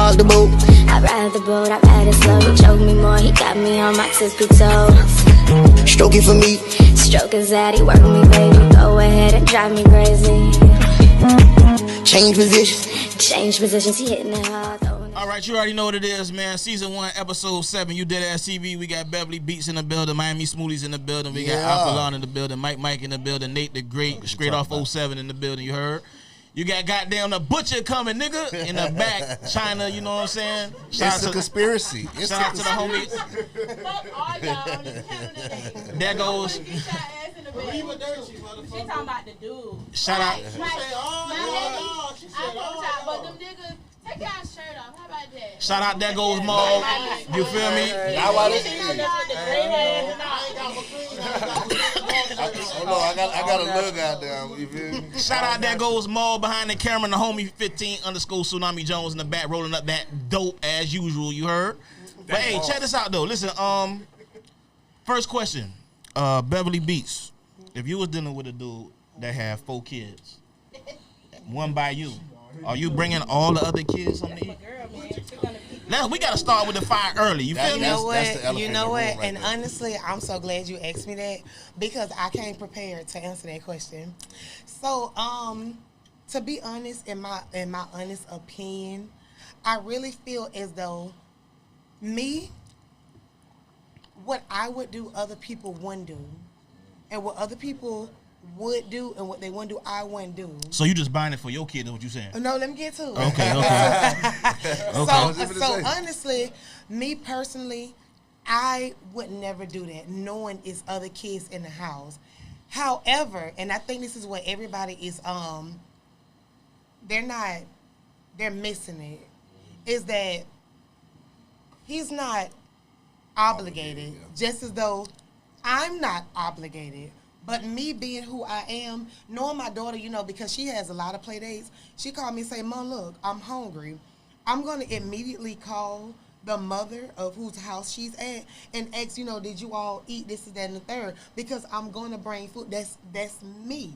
rock the boat. I ride the boat, I ride it slow. He choke me more, he got me on my tippy toes. Stroke it for me. Stroke his daddy, work me, baby. Go ahead and drive me crazy. Change positions. Change positions, he hitting it hard. All right, you already know what it is, man. Season 1, episode 7. You did ass TV. We got Beverly Beats in the building, Miami Smoothies in the building. We got Alphalon in the building, Mike in the building, Nate the Great, straight off 07 in the building. You heard? You got goddamn the butcher coming, nigga, in the back, China. You know what I'm saying? It's a conspiracy. Shout out to the homies. Fuck all y'all on this panel today. There goes. She talking about the dude. Shout out. But them niggas. Take y'all shirt off. How about that? Shout out, there goes Maul. You feel me? I got a little goddamn. You feel me? Shout out, there goes Maul behind the camera, and the homie 15 underscore Tsunami Jones in the back, rolling up that dope as usual. You heard? But hey, check this out though. Listen, first question, Beverly Beats. If you was dealing with a dude that had 4 kids, one by you, are you bringing all the other kids on the eat? Now we gotta start with the fire early. You feel me? You know what? And honestly, I'm so glad you asked me that because I came prepared to answer that question. So, to be honest, in my honest opinion, I really feel as though what I would do, other people wouldn't do, and what other people would do and what they wouldn't do, I wouldn't do. So you just buying it for your kid, is what you saying? No, let me get to it. Okay. So honestly, me personally, I would never do that, knowing it's other kids in the house. However, and I think this is what everybody is, they're missing it, is that he's not obligated, just as though I'm not obligated. But me being who I am, knowing my daughter, because she has a lot of play dates, she called me and say, Mom, look, I'm hungry. I'm going to immediately call the mother of whose house she's at and ask, did you all eat this, that, and the third? Because I'm going to bring food. That's me.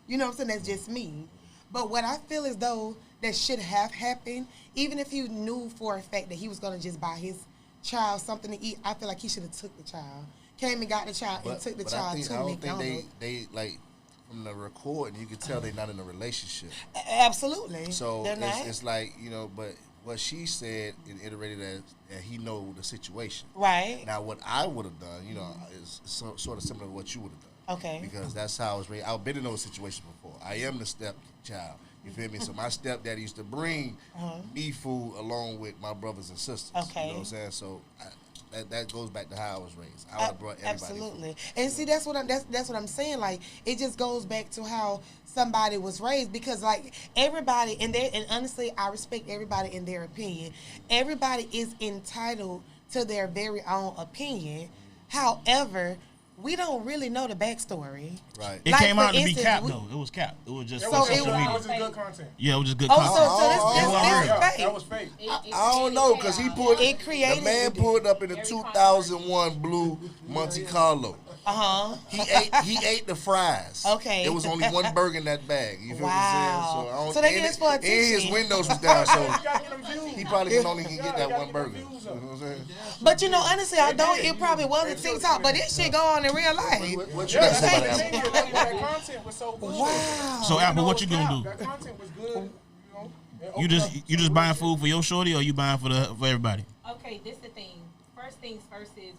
You know what I'm saying? That's just me. But what I feel as though that should have happened, even if he knew for a fact that he was going to just buy his child something to eat, I feel like he should have took the child. Came and got the child and took the child to McDonald's. I don't think they like from the recording, you can tell they're not in a relationship. Absolutely. So it's like, but what she said and iterated that he know the situation. Right. Now what I would have done, is sort of similar to what you would have done. Okay. Because that's how I was raised. I've been in those situations before. I am the stepchild. You feel me? So my stepdaddy used to bring me food along with my brothers and sisters. Okay. You know what I'm saying? So that goes back to how I was raised. I would have brought everybody absolutely. food. And see, that's what I'm saying. Like, it just goes back to how somebody was raised, because like everybody and honestly, I respect everybody in their opinion. Everybody is entitled to their very own opinion. However, we don't really know the backstory. Right. It came out to be capped, though. It was capped. It was just social media. It was just good content. Yeah, it was just good content. That was fake. I don't know, because the man pulled up in a 2001 blue Monte Carlo. He ate the fries. Okay. There was only one burger in that bag. You feel what I'm saying? So they get this for attention. And his windows was down, so he probably can only get that one burger. You know what I'm saying? But honestly, it probably wasn't TikTok, but this shit go on in real life. What you got to say about Apple? That content was so good. Wow. So Apple, what you gonna do? That content was good. You just buying food for your shorty, or you buying for everybody? Okay, this the thing. First things first is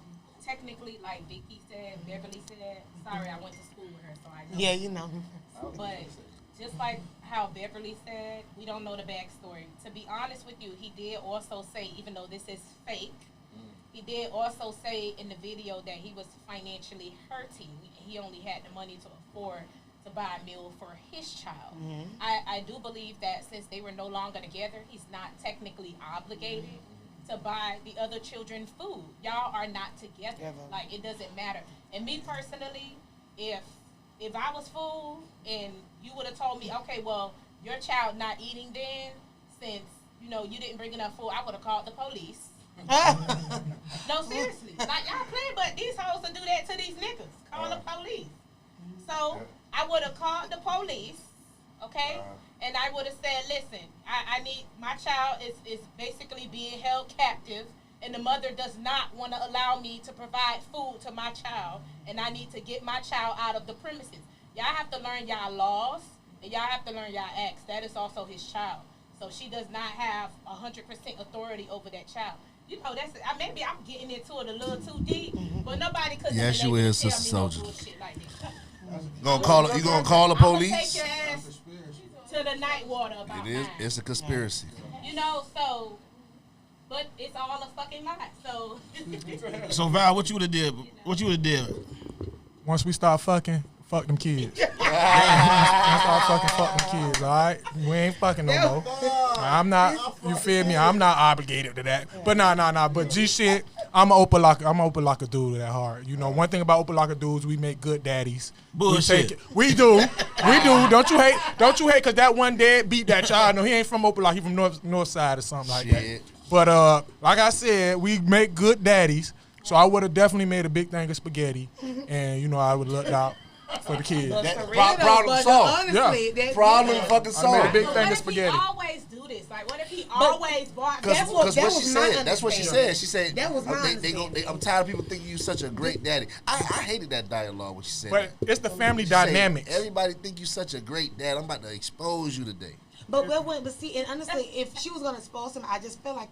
technically, like Vicky said, Beverly said. Sorry, I went to school with her, so I know. Yeah, But just like how Beverly said, we don't know the backstory. To be honest with you, he did also say, even though this is fake, he did also say in the video that he was financially hurting. He only had the money to afford to buy a meal for his child. I do believe that since they were no longer together, he's not technically obligated to buy the other children food. Y'all are not together. Like, it doesn't matter. And me personally, if I was fooled and you would have told me, okay, well, your child not eating then, since you didn't bring enough food, I would have called the police. No, seriously. Like, y'all playing, but these hoes will do that to these niggas. Call the police. So I would have called the police, okay? and I would have said, listen, I need, my child is basically being held captive, and the mother does not want to allow me to provide food to my child, and I need to get my child out of the premises. Y'all have to learn y'all laws, and y'all have to learn y'all acts. That is also his child. So she does not have 100% authority over that child. You know, that's maybe I'm getting into it a little too deep, but nobody could. Yes, you is, Sister Soldier. Like You gonna call the police? Take your ass to the night water about It is. mine. It's a conspiracy. You know, so, but it's all a fucking lie. So. So Val, what you would have did? What you would have did? Once we start fucking, fuck them kids. Once we start fuck them kids, all right? We ain't fucking no more. I'm not, you feel me? I'm not obligated to that. But nah. But G shit, I'm open like a dude that hard. You know, one thing about open like a dudes, we make good daddies. Bullshit. We do. Don't you hate? Cause that one dad beat that child. No, he ain't from Opalaka. He from north side or something like that. But like I said, we make good daddies. So I would have definitely made a big thing of spaghetti, and you know I would have looked out for the kids. Problem solved. Honestly, Problem fucking I made a solved. big thing What of if spaghetti. he always do this? Like, what if he always bought? Because what what she my said. That's what she said. She said, That was my I'm tired of people thinking you such a great daddy. I hated that dialogue when she said But that. it's the family She said, dynamics. Everybody think you such a great dad. I'm about to expose you today. But see, and honestly, if she was gonna expose him, I just feel like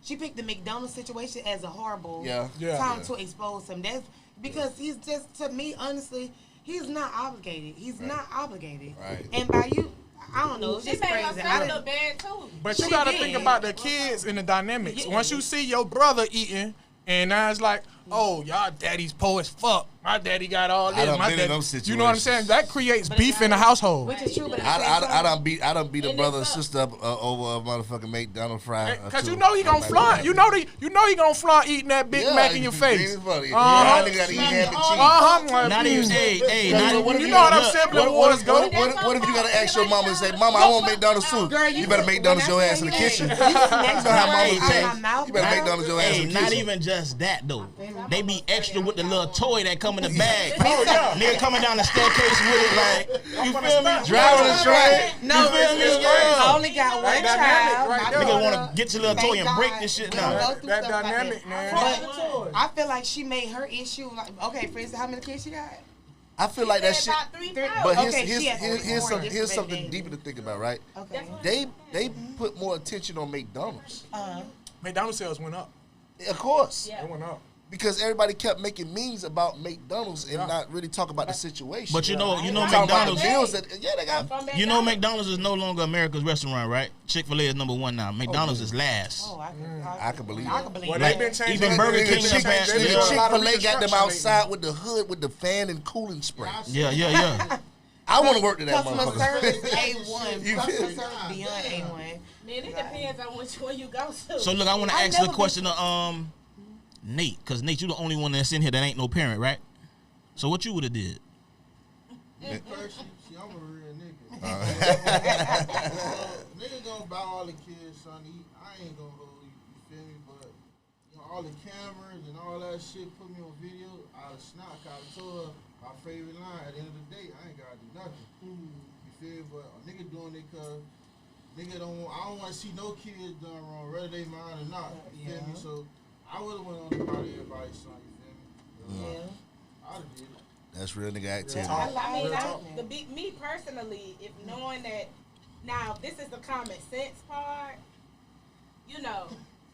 she picked the McDonald's situation as a horrible time to expose him. That's because he's just, to me, honestly, he's not obligated. He's not obligated. Right. And by you, I don't know. It's She just made crazy. herself look bad too. But you She gotta did. think about the kids and the dynamics. Yeah. Once you see your brother eating, and now it's like, oh, y'all daddy's poor as fuck. My daddy got all this. I done My been in daddy, them you know what I'm saying? That creates beef in the household. Which is true, but at the same I time, done beat a brother and sister up over a motherfucking McDonald's fry. Cause you know he gonna flaunt. You know he gonna flaunt eating that Big Mac in your face. Nigga gotta eat ham and cheese. Not even, hey, Cause not what even. if You know how them sibling wars go. What if you gotta ask your mama and say, Mama, I want McDonald's too. Girl, You better McDonald's your ass in the kitchen. You snatched how the mama words out say, of my mouth. you better McDonald's your ass Hey, in the not kitchen. even just that though. They be extra with the little toy that come in the bag. Oh yeah. Nigga coming down the staircase with it like, you feel me? Driving the train. No, You feel me? I Yeah. only got one dynamic child. right My there. Nigga daughter, wanna get your little toy and break this shit we don't down. go through That stuff like dynamic, that. man. But I feel like she made her issue like, okay, for instance, how many kids she got? I feel like that shit. About 3,000. But Okay, she had here's four something different deeper to think about, right? Okay. They put more attention on McDonald's. McDonald's sales went up. Of course. Yeah. It went up. Because everybody kept making memes about McDonald's and not really talk about the situation. But you know Talking about the McDonald's. bills that they got. From You know McDonald's. McDonald's is no longer America's restaurant, right? Chick-fil-A is number 1 now. McDonald's is last. Oh, I can believe I it. can believe Well, that. they've been changing. even Burger they've been King changing- has they've been passed. doing a lot of Chick-fil-A got them reconstruction outside with the hood with the fan and cooling spray. Yeah. I want to work to that Customer motherfucker. service A1. You Customer feel- service beyond A1. Man, it depends on which one you go to. So look, I want to I've ask the never question to Nate, because Nate, you the only one that's in here that ain't no parent, right? So what you would have did? First, see, I'm a real nigga. Nigga gonna buy all the kids something to eat. I ain't gonna hold you, you feel me? But you know, all the cameras and all that shit put me on video. I'd have snuck, I'd have told her my favorite line. At the end of the day, I ain't gotta do nothing. You feel me? But a nigga doing it cause nigga I don't want to see no kids done wrong, whether they mine or not. You feel me? So I would have went on to buy everybody's son. You feel me? I'd have did it. That's real nigga activity. Me personally, if knowing that, now this is the common sense part, you know,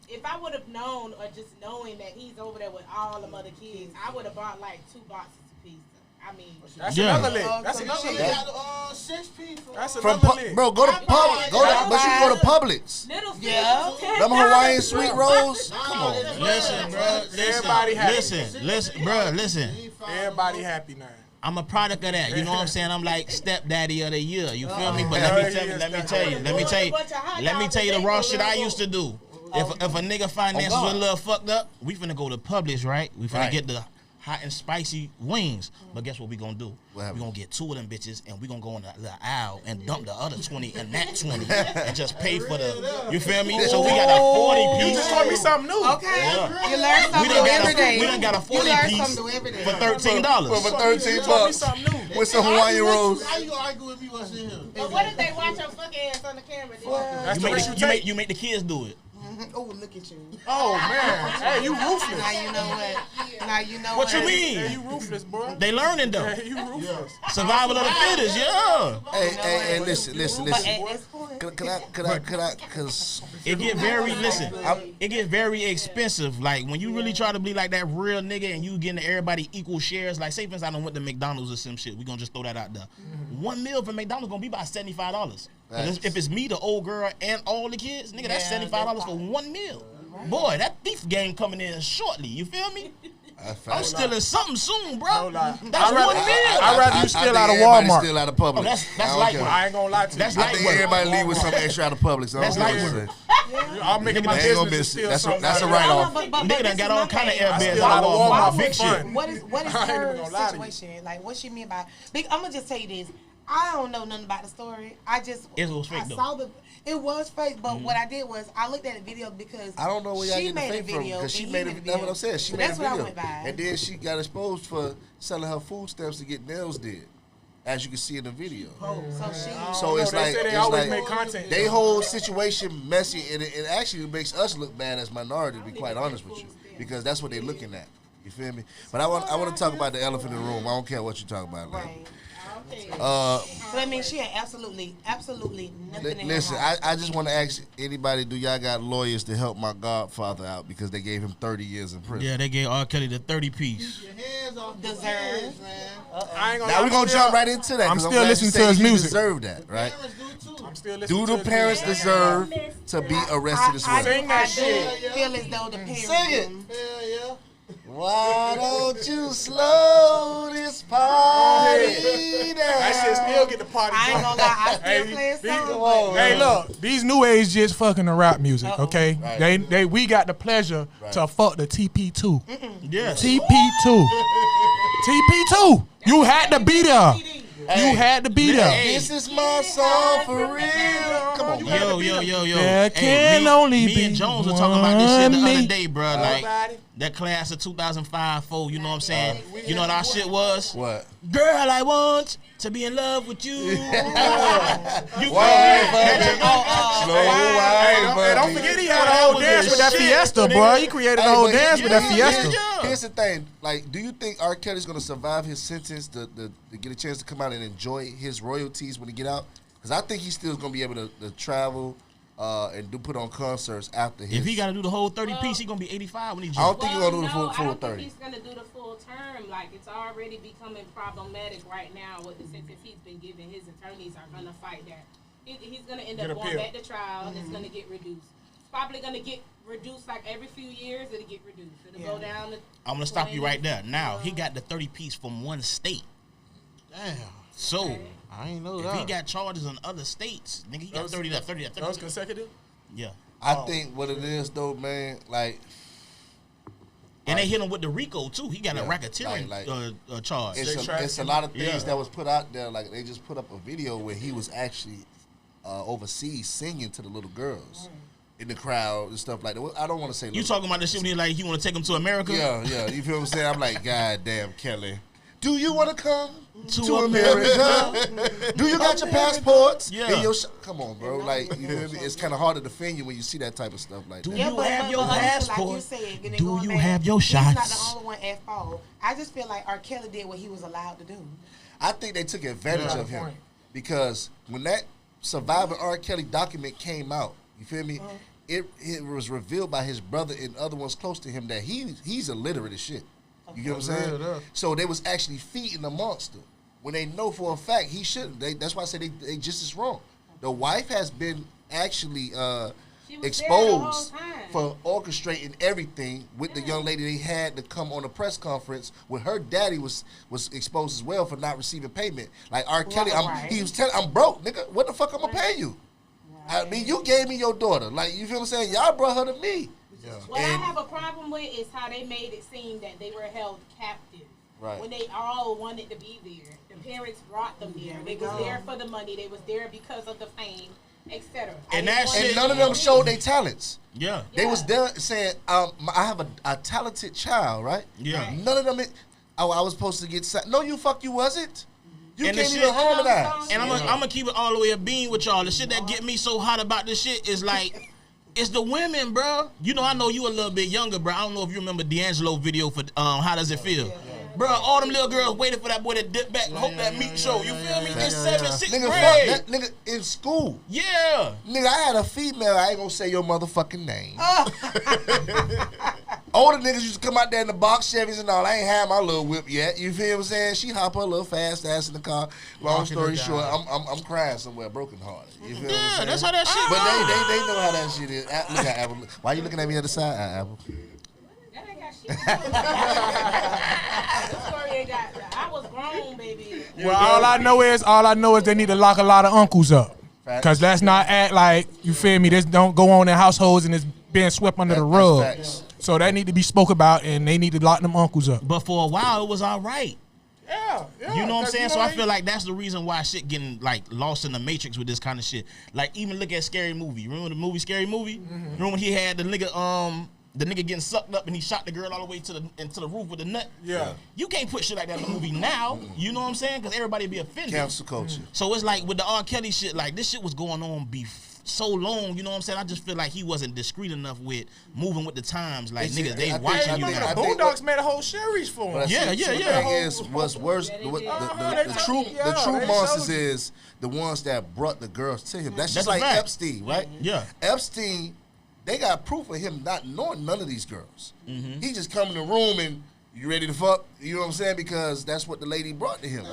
if I would have known or just knowing that he's over there with all them other kids, I would have bought like 2 boxes of pizza. I mean, That's Yeah. another lick. That's So another she lick. Got 6 people. That's From another lick. bro, go to Publix. But you can go to Publix. little Yeah. $10. Them Hawaiian sweet rolls. Come on. Listen, bro. Everybody happy. Listen, bro. Listen. Everybody happy now. I'm a product of that. You know what I'm saying? I'm like stepdaddy of the year. You feel me? But let me tell you the raw shit I used to do. If a nigga finances a little fucked up, we finna go to Publix, right? We finna get the hot and spicy wings. But guess what we gonna do? We gonna get 2 of them bitches and we gonna go in the aisle and dump the other 20 in that 20 and just pay for the, you feel me? So we got a 40 You piece. just told me something new. Okay. Yeah. You learn We something done new every day. we done got a 40 You learn piece something new every day. for $13. For You 13 told me bucks. something new. with some Hawaiian rolls. How you gonna argue with me what's in here? But what if they watch your fuck ass on the camera? That's the risk you take. You make the kids do it. Oh, look at you. Oh man, hey, you ruthless. Now you know what. Now you know What you Hey, mean? you ruthless, bro. They learning though. Hey, you ruthless. Survival of the fittest, yeah. Hey, listen. But at this point, Could I, cause It get very it get very expensive. Like when you really try to be like that real nigga and you getting everybody equal shares. Like say for instance, I done went to McDonald's or some shit. We gonna just throw that out there. 1 meal for McDonald's gonna be about $75. If it's me, the old girl, and all the kids, nigga, that's $75 for 1 meal. Boy, that beef game coming in shortly. You feel me? I'm stealing something soon, bro. That's 1 meal. I'd rather you steal out of everybody Walmart. Steal out of Publix. Oh, that's I don't light care. work. I ain't gonna lie to you. That's I light think work. everybody leave with some extra out of Publix. So That's I don't light care work. what you say. I'm making my They ain't gonna business to miss steal it. something. That's a out of write-off. Nigga done this got is all my kind of thing. airbeds steal out out of of Walmart Walmart. for Big fun. shit. what is I ain't even her gonna lie to you. situation? Like, what she mean by? I'm gonna just tell you this. I don't know nothing about the story. I just It was fake, I though. saw it was fake, but what I did was I looked at the video because I don't know where y'all she getting the made a fake from video because she and made he it. That's what I'm saying. She So made a that's what I video, went by. and then she got exposed for selling her food stamps to get nails did, as you can see in the video. So she. So it's They like say they it's always like make content. they whole situation messy, and it actually makes us look bad as minority. To be quite honest with you, because that's what they're looking at. You feel me? But I want to talk about the elephant in the room. I don't care what you talk about. Like, Right. uh, So that means she had absolutely nothing in listen, her house. I just want to ask anybody: do y'all got lawyers to help my godfather out because they gave him 30 years in prison? Yeah, they gave R. Kelly the 30 piece. Your hands off the Deserve. kids, man. I ain't gonna Now lie, we're gonna still- jump right into that. I'm 'cause still glad you listening say to his he music. Deserve that, right? Parents do too. I'm still listening Do to the his parents music. deserve to be arrested as well? Sing that shit. feel as though the parents. Sing it. Hell yeah. Why don't you slow this party down? That shit still get the party I ain't going. gonna lie, I still Hey, play a these- song. Come on, Hey, man. look, these new age just fucking the rap music, okay? Right. We got the pleasure to fuck the TP2. Yeah. TP2. TP2. You had to be there. You had to be there. This is my song for real. Come on, man. Yo. There can only me be and Jones were talking about this shit the one other me. day, bro. Like Nobody. that class of 2005, 4. You know what I'm saying? You know what our shit was? What? Girl, I want to be in love with you. You Why, baby? Slow Hey, don't forget he had a whole dance with that Shit, Fiesta, nigga. boy. He created a whole dance with that Fiesta. Here's the thing. Like, do you think R. Kelly's gonna survive his sentence to get a chance to come out and enjoy his royalties when he get out? Because I think he's still gonna be able to travel and put on concerts after his. If he got to do the whole 30 piece, he gonna be 85 when he I jump. don't think he's gonna do the full I don't 30. think he's gonna do the full term. Like it's already becoming problematic right now with the sentence he's been given. His attorneys are gonna fight that. He's gonna end Get up going appeal. back to trial, and it's gonna get reduced. It's probably gonna get reduced like every few years. It'll get reduced. It'll go down to. I'm gonna stop you right there. Now he got the 30 piece from one state. Damn. So I ain't know if that. he got charges in other states, nigga, he got 30 that, 30 that, 30 Those that. consecutive? Yeah. I think what it is though, man. Like, And they hit him with the RICO too. He got a racketeering like- charge. it's a lot of things Yeah. that was put out there. Like they just put up a video where he was actually overseas singing to the little girls in the crowd and stuff like that. I don't want to say You little- talking about this shit when he like he want to take him to America? Yeah. You feel what I'm saying? I'm like, God damn, Kelly. Do you want to come To America? Do you got your passports? Yeah. And your come on, bro. Like, you feel me? It's kind of hard to defend you when you see that type of stuff like Do that. you have your honestly, passport? Like you said, and then Do going you back, have your He's not the shots? only one at fault. I just feel like R. Kelly did what he was allowed to do. I think they took advantage Yeah. of him Point. because when that Survivor R. Kelly document came out, you feel me? It was revealed by his brother and other ones close to him that he's illiterate as shit. You get what I'm saying? Real enough. So they was actually feeding the monster when they know for a fact he shouldn't. That's why I say they just as wrong. The wife has been actually She was there exposed the whole time. for orchestrating everything with the young lady they had to come on a press conference when her daddy was exposed as well for not receiving payment. Like R. Kelly, Right. he was telling, I'm broke, nigga. What the fuck I'm gonna pay you? I mean, you gave me your daughter. Like, you feel what I'm saying? Y'all brought her to me. What And- I have a problem with is how they made it seem that they were held captive. Right. When they all wanted to be there. The parents brought them there. They was there for the money. They was there because of the fame, etc. And that And shit- none of them showed their talents. Yeah. They was there saying, I have a talented child, right? Yeah. None of them, I was supposed to get, no, you wasn't. You And the can't shit- even harmonize. And I'm gonna keep it all the way a bean with y'all. The shit that get me so hot about this shit is like, it's the women, bro. You know, I know you a little bit younger, bro. I don't know if you remember D'Angelo video for How Does It Feel? Bro, all them little girls waited for that boy to dip back and hope that meat show. You feel me? It's 7th, 6th Nigga, grade. fuck that nigga in school. Yeah. Nigga, I had a female, I ain't gonna say your motherfucking name. Older niggas used to come out there in the box Chevys and all. I ain't had my little whip yet. You feel what I'm saying? She hop her little fast ass in the car. Long story short, I'm crying somewhere, broken hearted. You feel what I'm saying? That's how that shit But go. they know how that shit is. Look at Apple. Why you looking at me on the side, Apple? That ain't got shit. This story ain't got. I was grown, baby. Well, all I know is they need to lock a lot of uncles up. Cause let's not act like, you feel me, this don't go on in households and it's being swept under the rug. Facts. So that need to be spoke about and they need to lock them uncles up. But for a while, it was all right. Yeah. You know what I'm saying? So I feel like that's the reason why shit getting like lost in the matrix with this kind of shit. Like even look at Scary Movie. Remember the movie Scary Movie? Remember when he had the nigga getting sucked up and he shot the girl all the way into the roof with the nut? Yeah. You can't put shit like that in the movie now. You know what I'm saying? Because everybody be offended. Cancel culture. So it's like with the R. Kelly shit, like this shit was going on so long, you know what I'm saying? I just feel like he wasn't discreet enough with moving with the times. Like, niggas, they watching you Remember now. the Boondocks made a whole series for him. Yeah. The thing is, what's worse, the true monsters is the ones that brought the girls to him. That's just That's a like fact. Epstein, right? Yeah. Epstein, they got proof of him not knowing none of these girls. He just come in the room and you ready to fuck? You know what I'm saying? Because that's what the lady brought to him.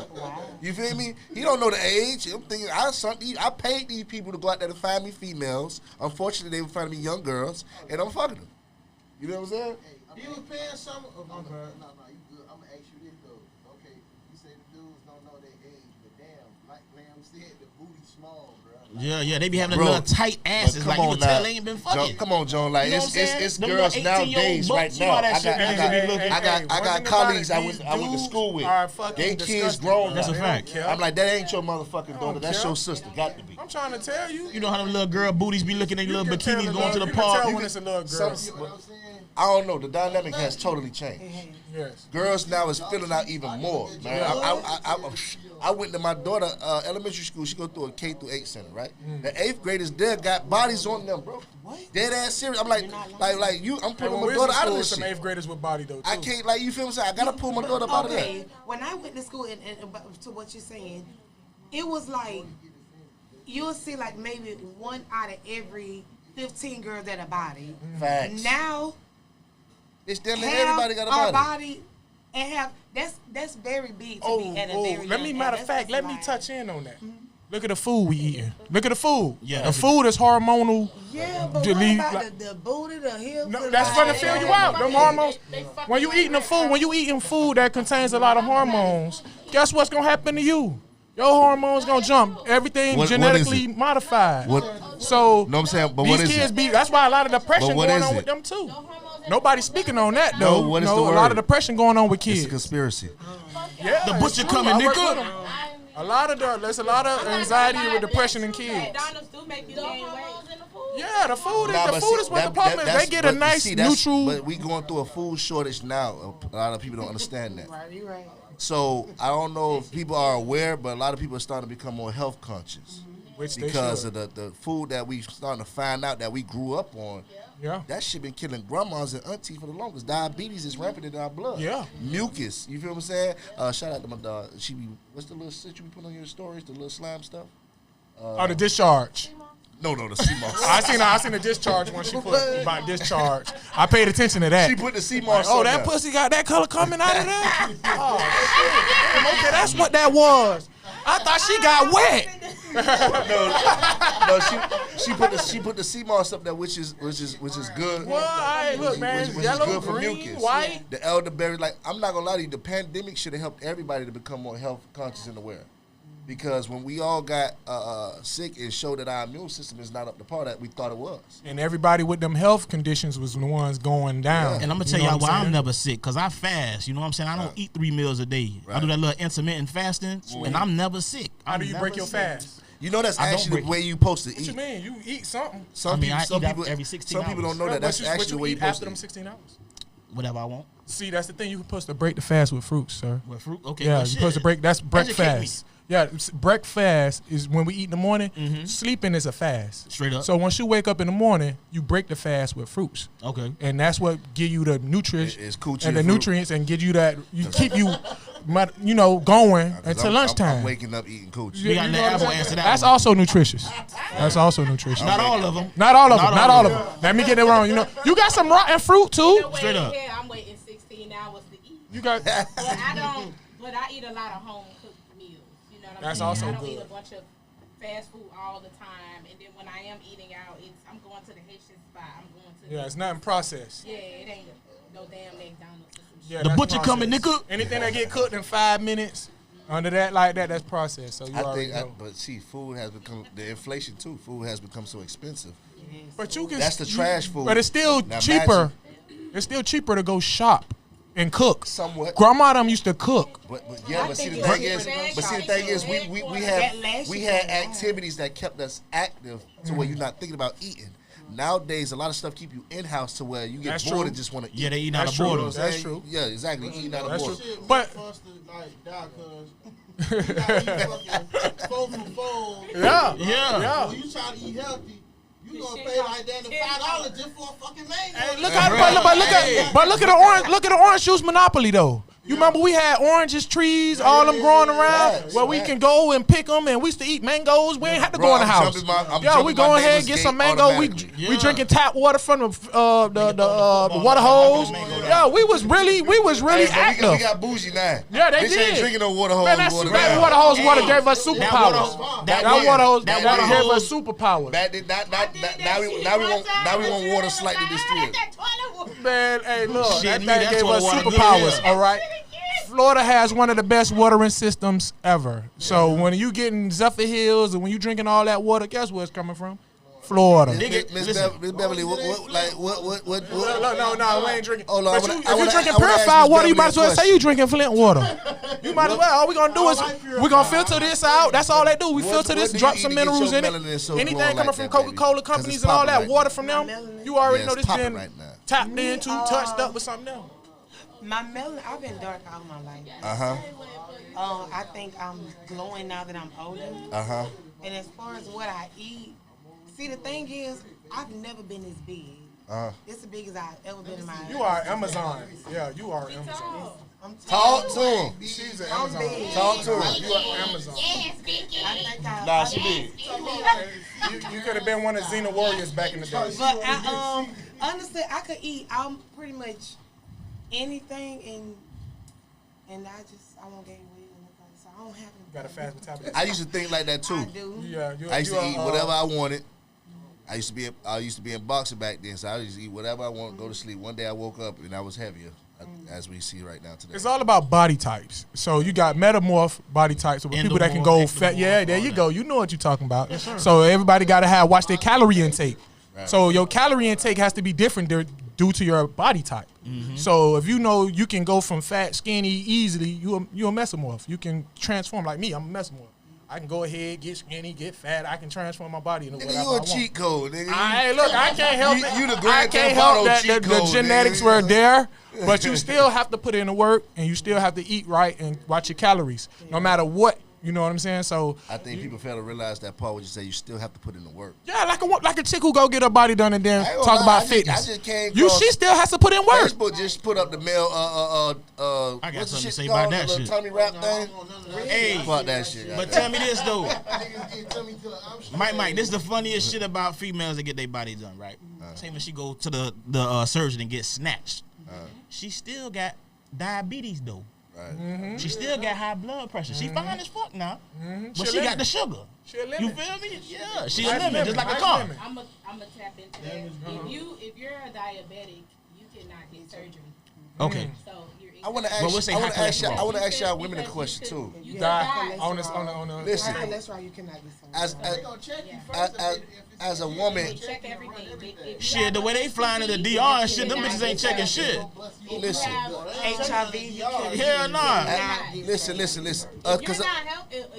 You feel me? He don't know the age. I'm thinking I paid these people to go out there to find me females. Unfortunately, they were finding me young girls, and I'm fucking them. You know what I'm saying? He was paying some. Oh, my bad. No, you good. I'm gonna ask you this though. Okay, you say the dudes don't know their age, but damn, like Lamb said, the booty small, bro. Yeah, they be having a little tight asses. Like you can tell they ain't been fucking. Come on, John. Like You know what I'm saying? it's Them girls little 18-year-old nowadays right bucks, you now. know that shit I got colleagues I went to school with. They kids grown. That's a fact. I'm like, that ain't your motherfucking daughter. That's your sister. Got to be. I'm trying to tell you. You know how them little girl booties be looking at their little can bikinis tell going to the you can park. tell when it's a little girl. I don't know. The dynamic has totally changed. Yes. Girls now is filling out even more. Man. I went to my daughter elementary school. She go through a K through 8 center, right? The 8th graders there got bodies on them, bro. What? Dead ass serious. I'm like you. I'm putting my daughter out of this some shit. 8th graders with body though. Too. I can't you feel what I'm saying? I gotta pull my daughter up out of that. Okay, when I went to school, and to what you're saying, it was like you'll see like maybe 1 out of every 15 girls that a body. Facts. Now it's damn near everybody got a body. And have that's very big to be at a very let me young matter age. of fact, That's let me like- touch in on that. Look at the food we eating. Look at the food. Yeah. The food is hormonal. Yeah, but what Delete, about like- the booty, the hips? No, the that's gonna thighs? fill you out. Them hormones. When you eating food that contains a lot of hormones, guess what's gonna happen to you? Your hormones gonna jump. Everything What is genetically it? modified. What? So No, I'm saying, but these what is kids it? that's why a lot of depression But what going is on it? with them too. Nobody's speaking on that though. No, what is the a lot word? of depression going on with It's kids. a conspiracy. Yeah, The it's butcher true. coming, I work nigga. with 'em. There's a lot of anxiety with depression in kids. McDonald's do make you gain weight. Yeah, the food Nah, is but what the problem is. They that's- get but a you nice see, that's- neutral. But we going through a food shortage now. A lot of people don't understand that. Right, you're right. So I don't know if people are aware, but a lot of people are starting to become more health conscious Which they because should. of the food that we starting to find out that we grew up on. Yeah. That shit been killing grandmas and aunties for the longest. Diabetes is rampant in our blood. Yeah. Mucus. You feel what I'm saying? Shout out to my dog. What's the little shit you be putting on your stories? The little slime stuff? The discharge. No, the sea moss. I seen the discharge when she put my discharge. I paid attention to that. She put the sea moss Oh, on that there. pussy got that color coming out of that? Oh, shit. Damn, okay, that's what that was. I thought she got wet. No, she put the sea moss up there, which is good. Well, look, man, Which is yellow, good for green, mucus. white. The elderberry, like I'm not gonna lie to you, the pandemic should have helped everybody to become more health conscious and aware. Because when we all got sick, it showed that our immune system is not up to par that we thought it was. And everybody with them health conditions was the ones going down. And I'm gonna tell y'all why I'm never sick, cause I fast. You know what I'm saying? I don't eat 3 meals a day. I do that little intermittent fasting, and I'm never sick. How do you break your fast? You know that's I don't actually break the way you supposed to What you eat. mean? You eat something. Some I people, eat every 16 some people hours. don't know that that's What actually the way you you're eat supposed after to them eat. 16 hours. Whatever I want. See, that's the thing. You're supposed to break the fast with fruits, sir. With fruit, okay. Yeah, well, you're shit. supposed to break. That's Educate me. breakfast. Yeah, breakfast is when we eat in the morning. Sleeping is a fast. Straight up. So once you wake up in the morning, you break the fast with fruits. Okay. And that's what give you the nutrients It's coochie and the and fruit. nutrients and give you that. You keep you, going until lunchtime. I'm waking up eating coochie. We got the apple answer that That's one. also nutritious. That's also nutritious. Not all of them. Not all of them. Not Not all all of of them. Let me get it wrong. You got some rotten fruit too. Straight up. Here, I'm waiting 16 hours to eat. You got. But I eat a lot of home cooked meals. You know what I'm That's saying? also I don't good. eat a bunch of fast food all the time. And then when I am eating out, I'm going to the Haitian spot. I'm going to Yeah, it's nothing processed. Yeah, it ain't no damn McDonald's or some shit. Yeah, The that's butcher coming, processed. nigga. Anything that get cooked in 5 minutes, under that like that, that's processed. So you already know. But see, food has become the inflation too. Food has become so expensive. But you can. That's the trash food. But it's still Now cheaper. imagine- It's still cheaper to go shop and cook. Somewhat. Grandma them used to cook. But I see the think thing it's is, cheaper. but see the thing is, we had activities that kept us active to where you're not thinking about eating. Nowadays, a lot of stuff keep you in house to where you get That's bored true. and just want to eat. Yeah, they eat out That's of true. boredom. That's true. Yeah, exactly. Eating out of That's boredom. true. Shit, But- me first to like die, cause you gotta eat fucking 4 for 4. Yeah. Yeah. When you try to eat healthy, you gonna shit pay cost like that to $5 just for a fucking mango. Hey, look at the orange. Look at the orange juice monopoly though. You remember we had oranges trees, all them growing around, Facts, where we facts. can go and pick them, and we used to eat mangoes. We ain't had to Bro, go in the I'm house. I'm Yeah, we jumping go my ahead neighbor's get some gate mango. We automatically. Yeah. drinking tap water from the water hose. Yeah, we was really Hey, bro, we active. got bougie now. Yeah, they Bitch did. ain't drinking no water hose. Man, that water water now. hose water Hey, gave us that water superpowers. hose- That that water hose that water water gave us hose- superpowers. Now we want water slightly distilled. Man, hey, look, Shit, that me, thing that's gave what us water good superpowers, is. all right? Florida has one of the best watering systems ever. So when you getting Zephyr Hills and when you drinking all that water, guess where it's coming from? Florida. Nigga, Miss listen. Beverly, what? No, we ain't drinking. Hold on, But I if wanna- you drinking I wanna ask purified Miss water, you Beverly might a as well say question. you drinking Flint water. You might as well. All we gonna do is we gonna filter this out. That's all they do. We What- filter what this, do you drop eat some to get minerals your in it. melanin so Anything glowing coming like from that, baby? Coca-Cola 'Cause companies it's and all popping that right water now. from them, melanin. you already Yeah, know it's this popping been right now. tapped into, touched up with something else. My melanin, I've been dark all my life. I think I'm glowing now that I'm older. And as far as what I eat, see, the thing is, I've never been this big. It's as big as I've ever been in my life. You are Amazon. Yeah, you are Amazon. I'm Talk to him. She's an I'm Amazon. big. Talk to him. You are Amazon. I think Nah, she big. You could have been one of Xena Warriors back in the day. But I honestly, I could eat. I'm pretty much anything, and I won't gain weight or nothing. So I don't have any. Got a fast metabolism. I used to think like that too. I do. Yeah, I used to eat whatever I wanted. I used to be in boxing back then, so I used to eat whatever I wanted, go to sleep. One day I woke up and I was heavier, as we see right now today. It's all about body types. So you got metamorph body types, so people that can go Endomorph, fat. Yeah, there you all go. You know what you're talking about. So everybody got to watch their calorie intake. Right. So your calorie intake has to be different due to your body type. So if you know you can go from fat, skinny easily, you're a mesomorph. You can transform like me. I'm a mesomorph. I can go ahead, get skinny, get fat. I can transform my body into whatever Nigga, I you a want. cheat code, nigga. Hey, look, I can't help it. You the I Grand can't Theft help Auto that cheat the code, genetics nigga. were there, but you still have to put in the work, and you still have to eat right and watch your calories, no matter what. You know what I'm saying? So I think people fail to realize that part where you say you still have to put in the work. yeah, like a chick who go get her body done and then I ain't gonna talk lie, about I fitness. just came across- She still has to put in work. Facebook just put up the male, I got what's the something to shit say called? about that The little shit. Tommy rap thing? Hey, Fuck that shit. but tell me this though, Niggas get tummy to I'm Mike, this is the funniest shit about females that get their body done, right? Same when she go to the surgeon and get snatched. She still got diabetes though. Right. She still got high blood pressure. She fine as fuck now, but She she a got limit. the sugar. She a limit. You feel me? Yeah, she a Nice limit, just like a nice car. limit. I'm a tap into that. If you're a diabetic, you cannot get surgery. Okay. So you're. I want to But we'll ask. say I want high to ask y'all. I cholesterol. want to ask y'all women a Because question you too. could- You could die die. on the Listen, That's why you cannot get some. as They gonna check you Yeah. first. as a woman, They check everything. If you Shit, have the way they flying to the DR and shit, them bitches ain't checking shit. listen. HIV, you can't. Hell nah. Listen. If Because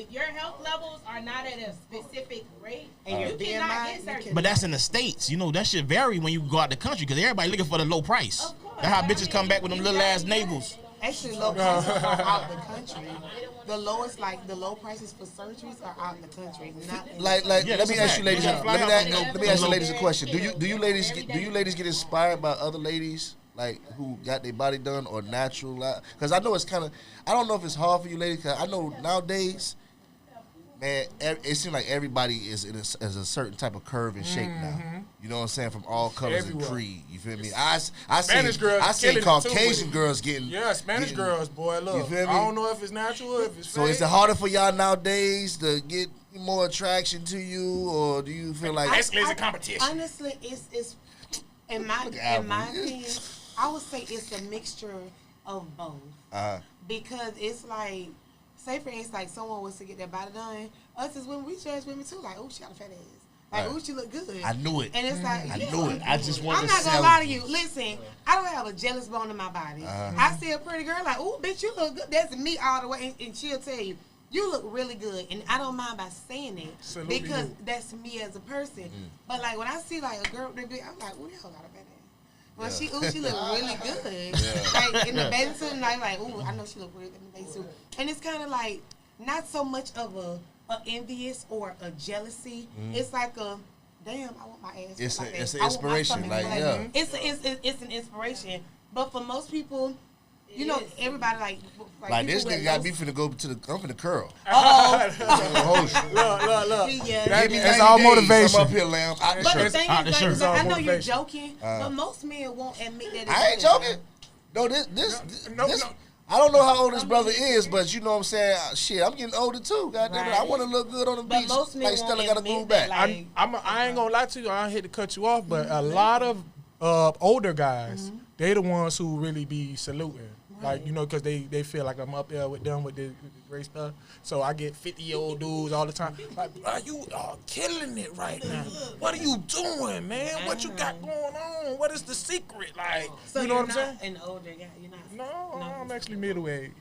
your health levels are not at a specific rate, And your you cannot BMI, get you surgery. But that's in the States. You know, that shit vary when you go out the country because everybody looking for the low price. Of course. That's how But I bitches mean, come back with them you little gotta ass be navels. good. Actually, low prices are out the country. The lowest, like the low prices for surgeries are out the country. Not in Let me ask you ladies. Let me ask you ladies a question. Do you ladies get inspired by other ladies like who got their body done or natural? Because I know it's kind of, I don't know if it's hard for you ladies. Cause I know nowadays, man, it seems like everybody is is a certain type of curve and shape now. You know what I'm saying? From all colors and creed. You feel me? I see Caucasian girls getting Spanish girls, boy. Look, you feel me? I don't know if it's natural or if it's so fake. is it harder for y'all nowadays to get more attraction to you, or do you feel like basically it's a competition? Honestly, it's in my opinion, I would say it's a mixture of both. Because it's like, say for instance, like someone was to get their body done, us as women, we judge women too, like, oh, she got a fat ass. Like, oh, she look good. I knew it. And it's like, I knew it. I just wanted I'm to not sell gonna lie to you. Listen, I don't have a jealous bone in my body. I see a pretty girl, like, oh, bitch, you look good. That's me all the way. And she'll tell you, you look really good. And I don't mind by saying it because that's me as a person. But like when I see like a girl, I'm like, oh, that hoe got a fat ass. Well, she look really good. Like in the bathing suit, and I'm like, ooh, I know she look really good in the bathing suit. And it's kind of like not so much of a envious or a jealousy. It's like a damn, I want my ass. It's like an inspiration, it's an inspiration. But for most people, you know, everybody like this nigga got me finna go to the I'm finna curl. Look. Yeah. It's all motivation. I'm up here, lamb. But the thing is, like, I know you're motivation. joking, but most men won't admit that. I ain't joking. No, this. I don't know how old this brother is, but you know what I'm saying. Shit, I'm getting older too. Goddamn it, I want to look good on the beach. Most men like Stella got to move back. I ain't gonna lie to you. I hate to cut you off, but a lot of older guys, they the ones who really be saluting. Like, you know, because they feel like I'm up there with them with the great stuff. So I get 50-year-old dudes all the time. Like, you are killing it right now. What are you doing, man? What you got going on? What is the secret? Like, So you know what I'm saying? An older guy, you're not. No, I'm actually middle-aged.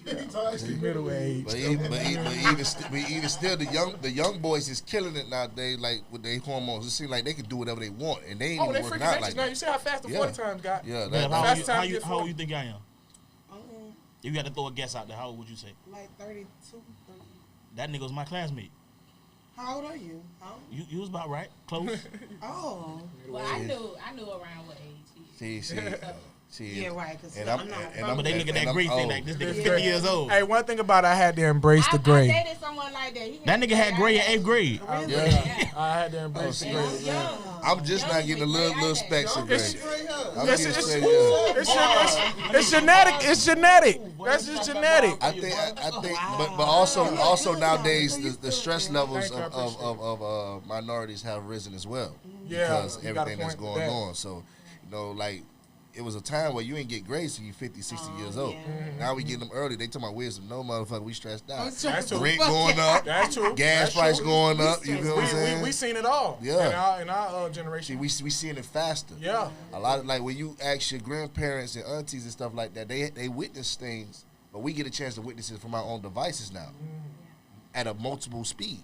Middle-aged. But even still, the young boys is killing it nowadays. Like with their hormones, it seems like they can do whatever they want, and they ain't even working out like now. that. You see how fast the 40 times got? Yeah, how old you think I am? If you had to throw a guess out there, how old would you say? Like 32, 30. That nigga was my classmate. How old are you? You was about right. Close. Oh. Well, I knew around what age. Yeah, right. And I'm but they look at that great thing like this nigga 50 years old. Hey, one thing about it, I had to embrace the gray. I dated someone like that. That nigga had gray in 8th grade. I had to embrace the gray. I'm just not getting a little specks of gray. It's genetic. It's genetic. That's just genetic. I think, but also nowadays the stress levels of minorities have risen as well because everything that's going on. So, you know, like. It was a time where you ain't get grades till you 50, 60 years old. Now we getting them early. They talking about wisdom. No, motherfucker, we stressed out. That's true. Rent going up. That's true. Gas price going up. You know what I'm saying? We seen it all. Yeah. In our generation. See, we seeing it faster. Yeah. A lot of, like, when you ask your grandparents and aunties and stuff like that, they witness things, but we get a chance to witness it from our own devices now at a multiple speed.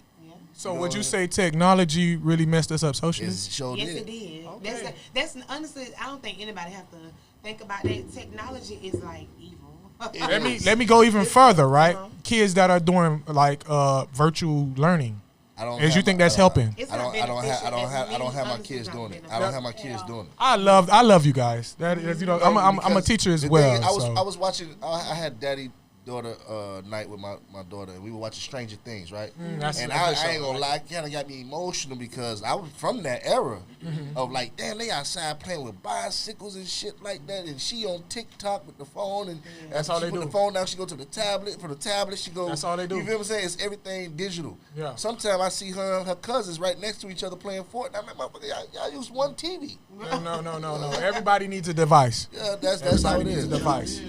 So would you say technology really messed us up socially? Yes, it did. Okay. That's honestly, I don't think anybody have to think about that. Technology is like evil. Let me go even further, right? Kids that are doing like virtual learning. You think that's helping? I don't have my kids doing it. I don't have my kids doing it. I love you guys. That is, you know, I'm a teacher as well. I was watching. I had daddy-daughter night with my daughter, and we were watching Stranger Things, right? And I ain't gonna lie, it kind of got me emotional because I was from that era of like, damn, they outside playing with bicycles and shit like that, and she on TikTok with the phone, and that's all they do. The phone down, she go to the tablet. For the tablet, she go. That's all they do. You feel what I'm saying? It's everything digital. Yeah. Sometimes I see her and her cousins right next to each other playing Fortnite. I'm like, motherfucker, y'all use one TV. No. Everybody needs a device. Yeah, that's how it is. A device.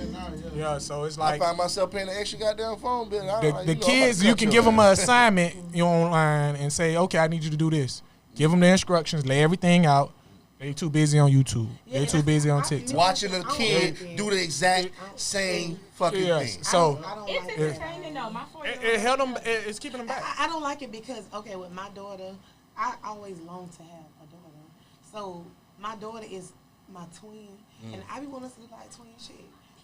Yeah, so it's like I find myself paying an extra goddamn phone bill. The kids, you can give them an assignment online and say, okay, I need you to do this. Give them the instructions, lay everything out. They too busy on YouTube. They too busy on TikTok. Watching a kid do the exact same fucking thing. So it's entertaining though. My 4-year-old. It held them. It's keeping them back. I don't like it because with my daughter, I always long to have a daughter. So my daughter is my twin, and I be wanting to look like twin shit.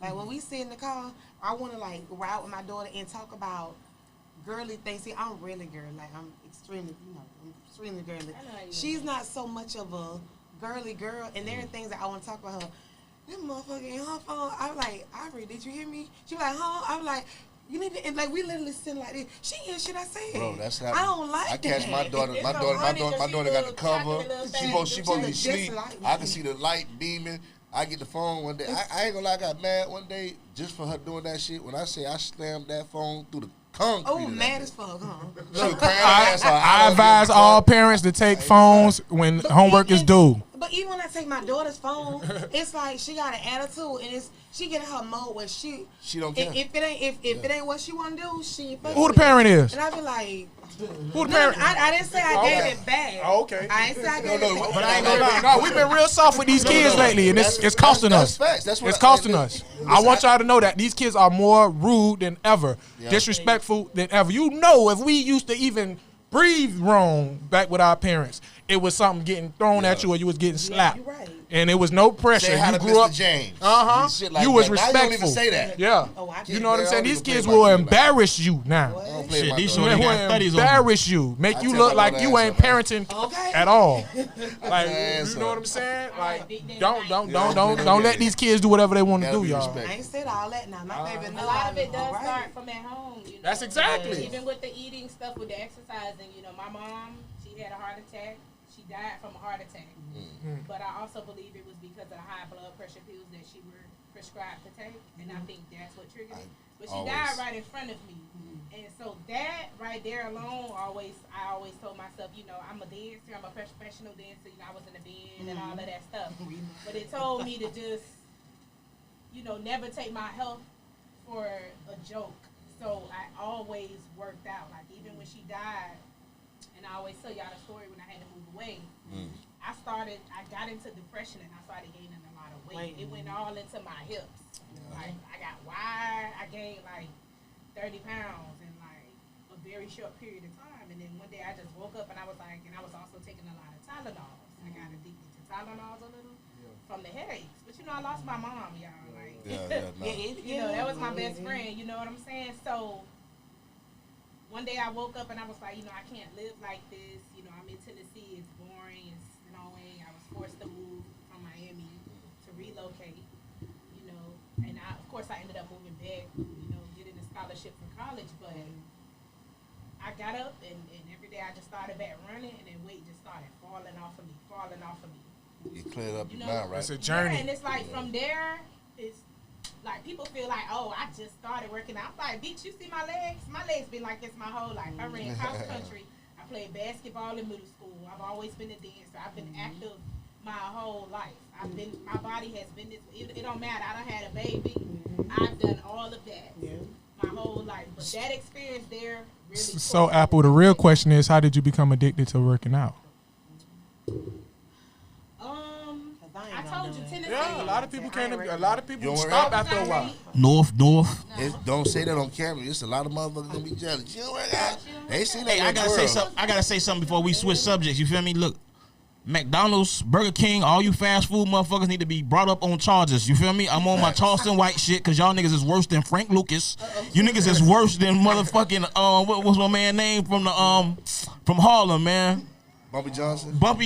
Like when we sit in the car, I want to like ride with my daughter and talk about girly things. See, I'm really girly. Like I'm extremely, I'm extremely girly. She's not so much of a girly girl, and there are things that I want to talk about her. This motherfucker in her phone. I'm like, Ivory, did you hear me? She was like, huh? I'm like, you need to, and like we literally sitting like this. She hear shit I said. Bro, that's not. I don't like I catch that. my daughter. My daughter got the cover. She supposed to be asleep. I can see the light beaming. I get the phone one day. I ain't gonna lie, I got mad one day just for her doing that shit. When I say I slammed that phone through the concrete. Oh, mad as fuck, huh? I advise all parents to take phones when homework is due. But even when I take my daughter's phone, it's like she got an attitude, and she get in her mode where she don't care. If it ain't what she want to do, she. Who the parent is? And I be like, who the parent? I didn't say I gave it back. Oh, okay. I ain't say I gave it back. But I ain't gonna lie. No, we've been real soft with these kids lately, and it's costing us. It's costing us. I want y'all to know that these kids are more rude than ever, disrespectful than ever. You know, if we used to even breathe wrong back with our parents, it was something getting thrown at you or you was getting slapped. You're right. And it was no pressure. Say hi You to grew Mr. up. James. Like you was respectful. Now you don't even say that. Yeah. Oh, I You know what I'm I saying? don't These even kids play will my game embarrass you now. Shit, these They shorty will got studies on. embarrass you, make you tell look my like little you ass ain't up, parenting Okay. at all. Like ass you know up. what I'm saying? Like big don't let these kids do whatever they want to Gotta do, be y'all. respectful. I ain't said all that now. My baby A know lot of it does right. start from at home. You know? That's exactly. Even with the eating stuff, with the exercising, you know, my mom, she had a heart attack. She died from a heart attack. But I also believe it was because of the high blood pressure pills that she were prescribed to take, and I think that's what triggered it. But she died right in front of me, and so that right there alone, I always told myself, you know, I'm a dancer, I'm a professional dancer. You know, I was in the band and all of that stuff. But it told me to just, you know, never take my health for a joke. So I always worked out. Like even when she died, and I always tell y'all the story when I had to move away. I got into depression and I started gaining a lot of weight. It went all into my hips. Like I got wide, I gained like 30 pounds in like a very short period of time. And then one day I just woke up and I was like, and I was also taking a lot of Tylenols. I got addicted to Tylenols a little from the headaches. But you know, I lost my mom, y'all. Like, you know, that was my best friend. You know what I'm saying? So one day I woke up and I was like, you know, I can't live like this. You know, I'm in Tennessee. It's boring. It's snowing. I was forced to move from Miami to relocate. You know, and of course I ended up moving back. You know, getting a scholarship for college. But I got up and every day I just started back running, and then weight just started falling off of me. You cleared up You your know, mind, right? It's a journey. Yeah, and it's like from there, it's like people feel like, oh, I just started working out. I'm like, bitch, you see my legs? My legs been like this my whole life. I ran cross country. I played basketball in middle school. I've always been a dancer. I've been active my whole life. My body has been this. It don't matter. I done had a baby. I've done all of that my whole life. But that experience there really. So Apple, the real question is, how did you become addicted to working out? I told you Tennessee. Yeah, a lot of people can't. A lot of people You don't stop work out? after a while. North. Don't say that on camera. It's a lot of motherfuckers gonna be jealous. You don't work out. They see that. Hey, I gotta say something before we switch subjects. You feel me? Look, McDonald's, Burger King, all you fast food motherfuckers need to be brought up on charges. You feel me? I'm on my Charleston White shit because y'all niggas is worse than Frank Lucas. You niggas is worse than motherfucking what was my man name from Harlem, man? Bumpy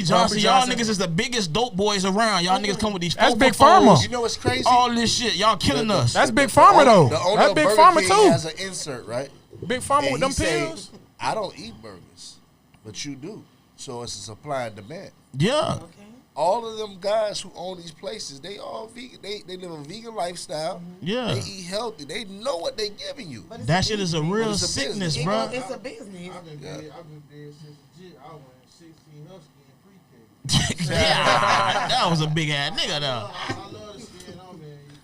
Johnson. Y'all niggas is the biggest dope boys around. Y'all niggas come with these. That's Big Pharma. You know what's crazy? All this shit, y'all killing us. That's Big Pharma though. The owner That's of Big Burger Pharma King too. has an insert, right? Big Pharma And with them he say, pills. I don't eat burgers, but you do. So it's a supply and demand. Yeah. All of them guys who own these places, they all vegan. They live a vegan lifestyle. Yeah. They eat healthy. They know what they giving you. That shit is a real it's a sickness, business. bro. It's a business. I've been dead since the jit. I went 16 husky in pre-K. Yeah, that was a big ass nigga though. I love the skin on there. You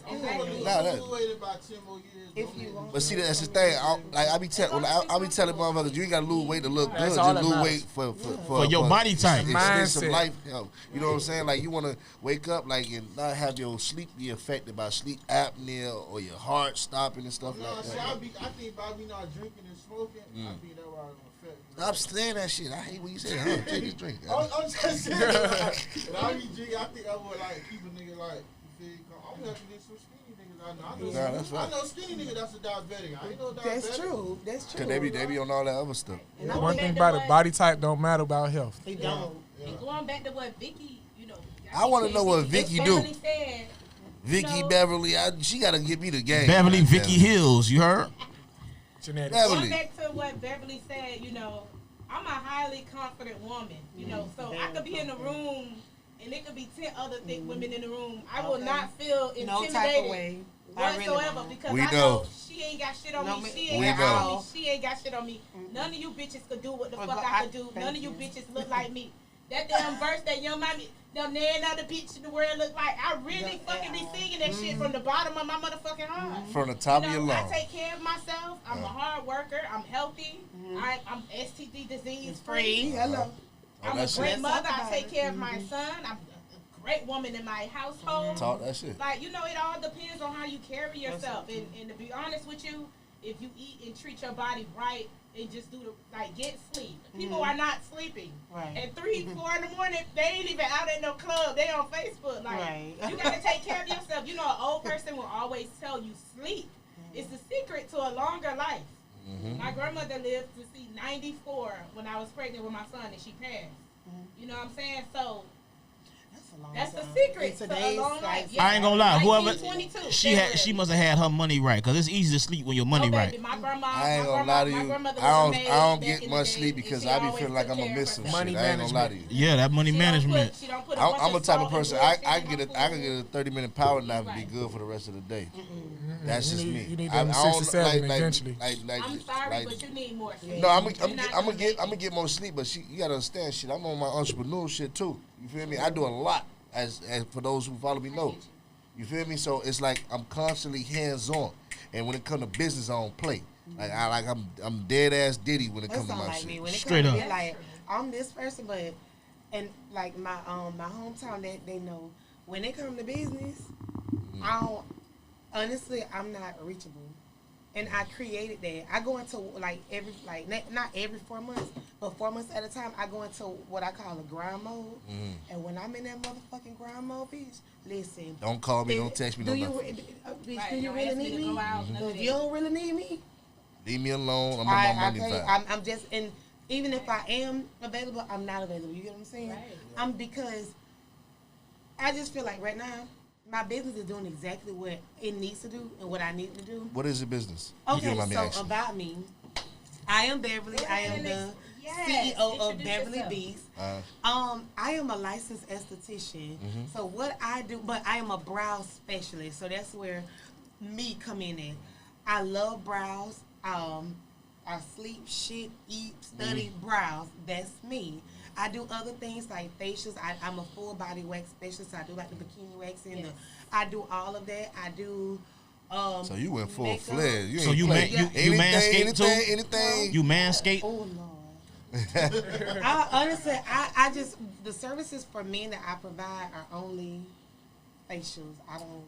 feel me? I'm going to lose weight about 10 more years. If you want. But see, that's the thing. I be telling motherfuckers, you ain't gotta lose weight to look That's good. all Just that lose matters. weight For your body type. extensive Mindset. life health. You know what I'm saying? Like you want to wake up like and not have your sleep be affected by sleep apnea or your heart stopping and stuff No, like see, that. I think by me not drinking and smoking, I think that was gonna affect me. Stop saying that shit. I hate when you say, "Huh, take this drink." I'm just saying. Like, when I be drinking, I think I would like keep a nigga like. You feel you. I'm gonna have to get some skinny niggas out there. That's right. I know skinny niggas that's a diabetic. I ain't no diabetic. That's true. That's true. Cause they be on all that other stuff. And The I'm one back thing to about it, what- body type don't matter about health. They don't. And going back to what Vicky, I want to know what Vicky do. Beverly said, Vicky Beverly, she gotta give me the game. Beverly Vicky Hills, you heard? Genetics. Beverly. going back to what Beverly said, I'm a highly confident woman, so I could be in the room and there could be 10 other thick women in the room. I will not feel No intimidated type of way. whatsoever because We I know. know she ain't got shit on No, me. we She ain't got shit on me. She ain't got shit on me. None of you bitches could do what the Well, fuck but I could do. thank None of you you. bitches look like me. That damn verse that Young Mommy, no other bitch in the world look like. I really fucking be singing that shit from the bottom of my motherfucking heart. From the top of your I lungs. take care of myself. I'm a hard worker. I'm healthy. I'm STD disease free. Hello. I'm a that's great it. mother. I take care of my son. I'm a great woman in my household. Talk that shit. Like, it all depends on how you carry yourself. And to be honest with you, if you eat and treat your body right and just get sleep. People are not sleeping. Right. At 3, 4 in the morning, they ain't even out at no club. They on Facebook. Like, Right. you got to take care of yourself. An old person will always tell you sleep is the secret to a longer life. My grandmother lived to see 94 when I was pregnant with my son and she passed. You know what I'm saying? So, that's the secret to a long life. Yeah. I ain't gonna lie. Whoever 1922, she must have had her money right, cause it's easy to sleep when your money baby, right. my grandma, I ain't my gonna grandma, lie to my you. grandmother I was a don't maid I don't back get in much the sleep day, because and I she be always feeling like took I'm gonna care of miss some shit. herself. Money I ain't gonna lie to you. Yeah, that money She don't management. put a bunch I'm a of type of salt and person. bullshit I in can her get a food. 30-minute power nap and be Right. good for the rest of the day. That's You just need- me. you need I them don't 67 eventually. I'm sorry, but you need more sleep. No, I'm You're not gonna make get it. more sleep, but you gotta understand shit. I'm on my entrepreneur shit too. You feel me? I do a lot, as for those who follow me know. You feel me? So it's like I'm constantly hands on, and when it comes to business, I don't play. Like I'm dead ass Diddy when it That's comes to not my like shit. me. When it Straight comes to up. me, like, I'm this person, but and like my hometown, they know when it comes to business, I'm not reachable. And I created that. I go into not every 4 months, but 4 months at a time. I go into what I call a grind mode. And when I'm in that motherfucking grind mode, bitch, listen. Don't call me, don't text me, Do no you, nothing. bitch, Right, do you don't really ask me need to me? go out, none of If that. you don't really need me, Leave me alone. I'm on my money tell you, vibe. I'm just, and even if I am available, I'm not available. You get what I'm saying? Right. Because I just feel like right now, my business is doing exactly what it needs to do and what I need to do. What is your business? If you Okay, don't mind me so asking. about me, I am Beverly. I am the CEO of Introduce Beverly yourself. Beast. I am a licensed esthetician. So what I do, but I am a brow specialist. So that's where me come in at. I love brows. I sleep, shit, eat, study brows. That's me. I do other things like facials. I'm a full body wax specialist. So I do like the bikini waxing. I do all of that. I do. So you went full makeup. fledged. You So ain't you play. you manscape too? Anything. You manscape? Oh Lord. Honestly, I just the services for men that I provide are only facials. I don't.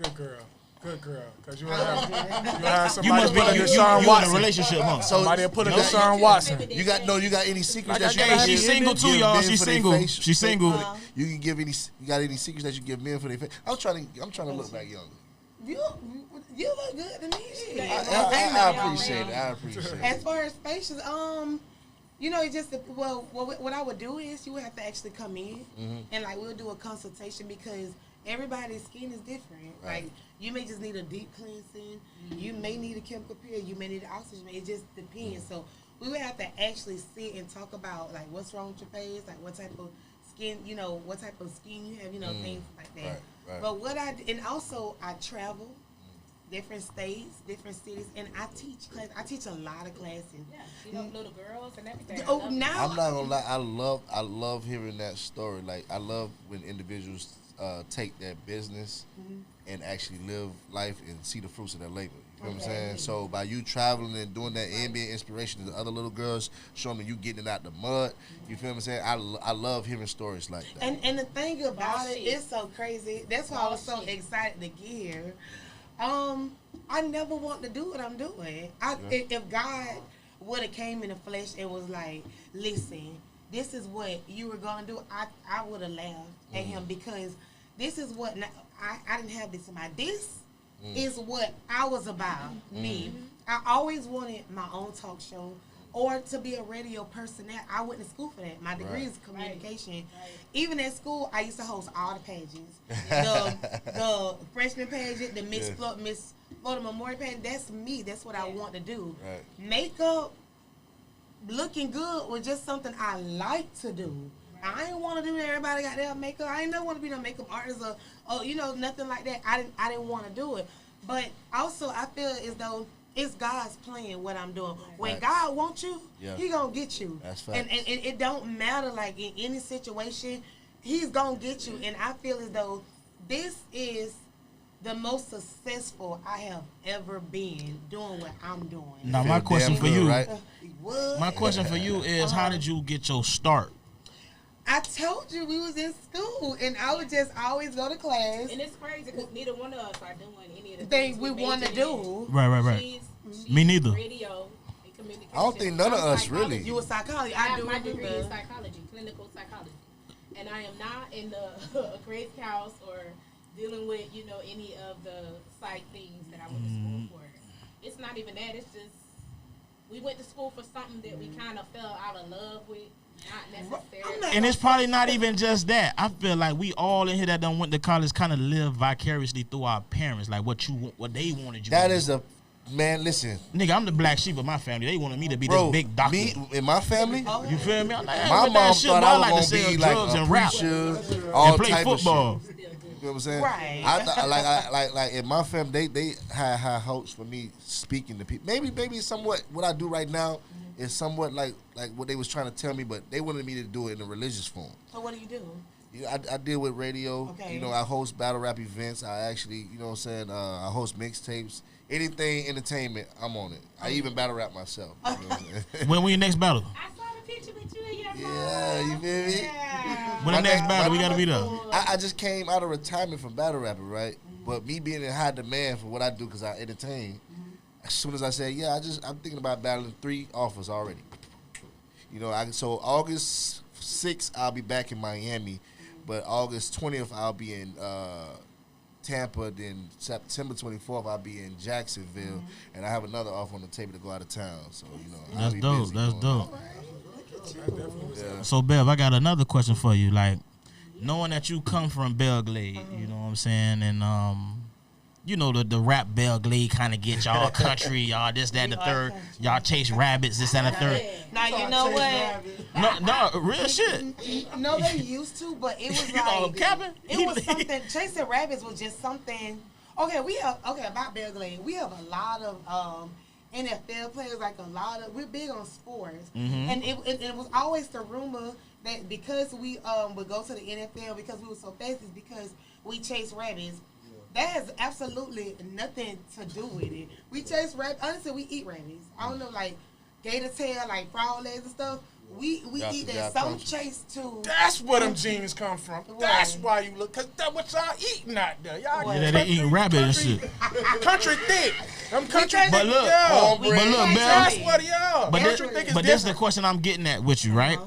Good girl. Good girl. Because you I don't do have that. You somebody must be put her you in Deshaun in a Watson. relationship, huh? Somebody put her in No. Deshaun Watson. You got any secrets Like that you I can got give? She's single too, give y'all. men She's for their single. face? She's single. You can give you got any secrets that you give men for their face? I'm trying to look back younger. You look good to me. I appreciate it. I appreciate it. As far as facials, it just what I would do is you would have to actually come in and like we'll do a consultation because everybody's skin is different. Right. Like you may just need a deep cleansing, you may need a chemical peel, you may need oxygen. It just depends. So we would have to actually sit and talk about like what's wrong with your face, like what type of skin, what type of skin you have, things like that. Right. But and also I travel. Different states, different cities, and I teach class. I teach a lot of classes. Yeah, you know, little girls and everything. Oh, now I'm not gonna lie. I love hearing that story. Like I love when individuals take their business and actually live life and see the fruits of their labor. You know what I'm saying? So by you traveling and doing that ambient inspiration to the other little girls, showing them you getting it out the mud. You feel what I'm saying? I love hearing stories like that. and the thing about it, shit. it's so crazy. That's why I was so excited to get here. I never want to do what I'm doing. If God would have came in the flesh and was like, listen, this is what you were gonna do, I would have laughed at him because this is what I didn't have this in mind. This is what I was about. Me, I always wanted my own talk show or to be a radio personality. I went to school for that. My degree is communication. Right. Even at school, I used to host all the pages, the freshman pageant, the Miss Florida Memorial pageant. That's me. That's what I want to do. Right. Makeup, looking good was just something I like to do. I didn't want to do that. Everybody got their makeup. I didn't want to be no makeup artist or nothing like that. I didn't want to do it. But also, I feel as though it's God's plan what I'm doing. When God wants you, He gonna get you. That's facts. And it don't matter, like in any situation, He's gonna get you. And I feel as though this is the most successful I have ever been doing what I'm doing. Now my question for you, right? My question for you is, how did you get your start? I told you we was in school, and I would just always go to class. And it's crazy because neither one of us are doing any of the things we want to do. Right. She's Me neither. Radio and communication. I don't think none of us really. You a psychology. I do my degree in psychology, clinical psychology. And I am not in the crazy house or dealing with, any of the psych things that I went to school for. It's not even that. It's just we went to school for something that we kind of fell out of love with. Not necessarily. And it's probably not even just that. I feel like we all in here that done went to college kind of live vicariously through our parents, like what they wanted you. That is man. Listen, nigga, I'm the black sheep of my family. They wanted me to be this big doctor. Me in my family, you feel me? My mom thought I was gonna be like a preacher, all play type football. of shit. You know what I'm saying? Right. I like in my family, they had high hopes for me speaking to people. Maybe somewhat what I do right now is somewhat like what they was trying to tell me, but they wanted me to do it in a religious form. So what do you do? I deal with radio. Okay. I host battle rap events. I actually, what I'm saying, I host mixtapes. Anything entertainment, I'm on it. I even battle rap myself. You know what I'm saying? When your next battle? I saw the picture with you and your mom. Yeah, you feel me? Yeah. When the next battle, we gotta be there. I just came out of retirement from battle rapping, right? But me being in high demand for what I do because I entertain, as soon as I said, I'm thinking about battling 3 offers already. So August 6th, I'll be back in Miami, but August 20th, I'll be in Tampa. Then September 24th, I'll be in Jacksonville, and I have another offer on the table to go out of town. So, I'll That's be dope. busy That's doing dope. Yeah. So, Bev, I got another question for you. Like, knowing that you come from Belle Glade, you know what I'm saying, and the rap Belle Glade kind of get y'all country, y'all this, that, and the third. Y'all chase rabbits, this, that, and the third. Now, you know what? No, real shit. No, they used to, but it was like, it was something, chasing rabbits was just something. Okay, about Belle Glade, we have a lot of NFL players, we're big on sports. And it was always the rumor that because we would go to the NFL because we were so fast is because we chase rabbits. That has absolutely nothing to do with it. We chase rabbits. Honestly, we eat rabbits. I don't know, like gator tail, like frog legs and stuff. We eat that. Some chase too. That's where them genes come from. That's why you look, because that's what y'all eating out there. Y'all they eat rabbit and shit. Country thick. Them country thick. But look, Belle, that's what y'all. But this is the question I'm getting at with you, right?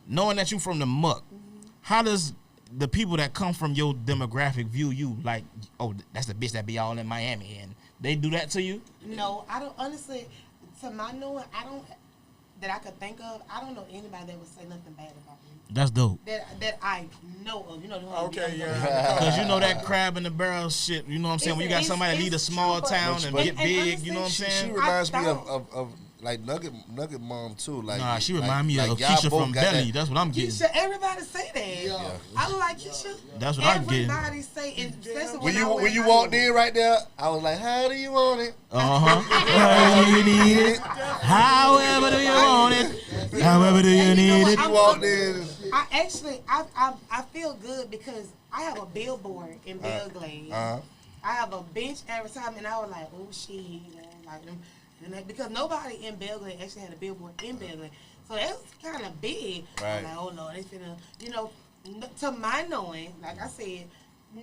Knowing that you from the muck, how does the people that come from your demographic view you like, oh, that's the bitch that be all in Miami, and they do that to you? No, I don't. Honestly, to my knowing, that I could think of, I don't know anybody that would say nothing bad about me. That's dope. That I know of. Okay, Because that crab in the barrel shit, you know what I'm saying? When you got somebody that leave a small town and get big, honestly, you know what I'm saying? She reminds me of like Nugget Mom too. Like, nah, she remind me of Keisha from Beverly. That's what I'm getting. Keisha, everybody say that. Yeah. I like Keisha. That's what I'm getting. Everybody say, and especially when you walked in right there, I was like, "How do you want it? How do you need it? However do you want it? However do you need it?" You walked in. I feel good because I have a billboard in Belle Glade. I have a bench advertisement, and I was like, "Oh shit," like them. Because nobody in Belle Glade actually had a billboard in Belle Glade. So that's kind of big. Right. I'm like, oh no, they finna, to my knowing, like I said,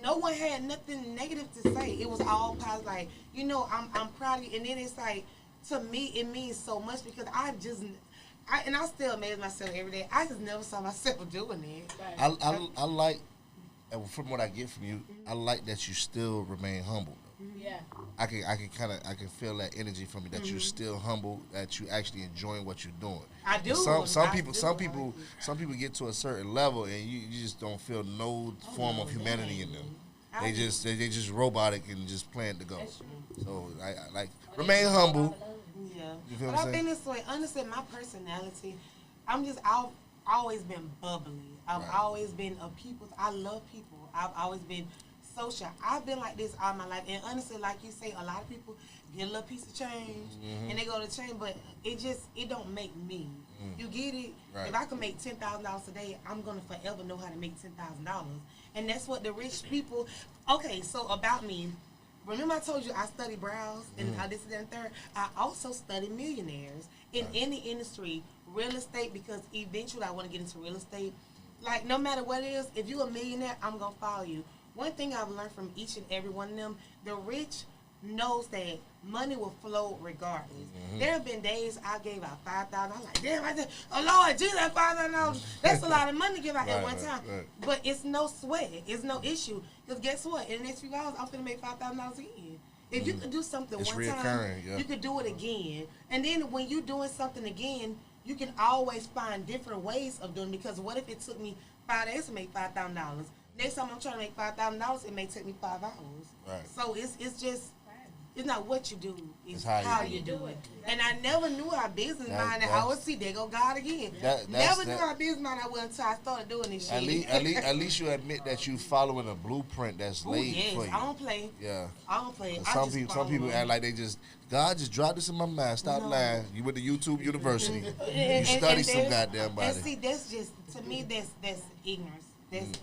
no one had nothing negative to say. It was all positive. Like, I'm proud of you. And then it's like, to me, it means so much because I still amaze myself every day. I just never saw myself doing it. I like and from what I get from you, I like that you still remain humble. Yeah. I can feel that energy from you that you're still humble, that you actually enjoying what you're doing. I do. Some people get to a certain level and you just don't feel no form of humanity in them. They just robotic and just plan to go. So I like remain humble. Yeah. You feel But what I'm I've saying? been this way. Honestly, my personality, I've always been bubbly. I've Right. always been I love people. I've always been social. I've been like this all my life. And honestly, like you say, a lot of people get a little piece of change and they go to change, but it don't make me. You get it? Right. If I can make $10,000 a day, I'm gonna forever know how to make $10,000. And that's what the rich people. Okay, so about me. Remember I told you I study brows and how this is and third. I also study millionaires in any industry, real estate, because eventually I want to get into real estate. Like no matter what it is, if you're a millionaire, I'm gonna follow you. One thing I've learned from each and every one of them, the rich knows that money will flow regardless. There have been days I gave out $5,000. I'm like, damn, I said, oh Lord, Jesus, $5,000. That's a lot of money to give out at one time. Right. But it's no sweat. It's no issue. Because guess what? In the next few hours, I'm going to make $5,000 again. If you could do something It's one time, reoccurring, yeah. you could do it again. And then when you're doing something again, you can always find different ways of doing it. Because what if it took me 5 days to make $5,000? Next time I'm trying to make $5,000, it may take me 5 hours. Right. So it's just, it's not what you do, it's how how you you do it. And I never knew our business mind. I that's- always see, there go God again. That's Knew our business mind I was until I started doing this At shit. at least you admit that you following a blueprint that's Ooh, laid yes, for you. I don't play. Yeah. I don't play. I Some just people follow act like they just God just dropped this in my mind. Stop No. lying. You went to YouTube University. You And study some there's- goddamn body. And see, that's just, to me, that's ignorance.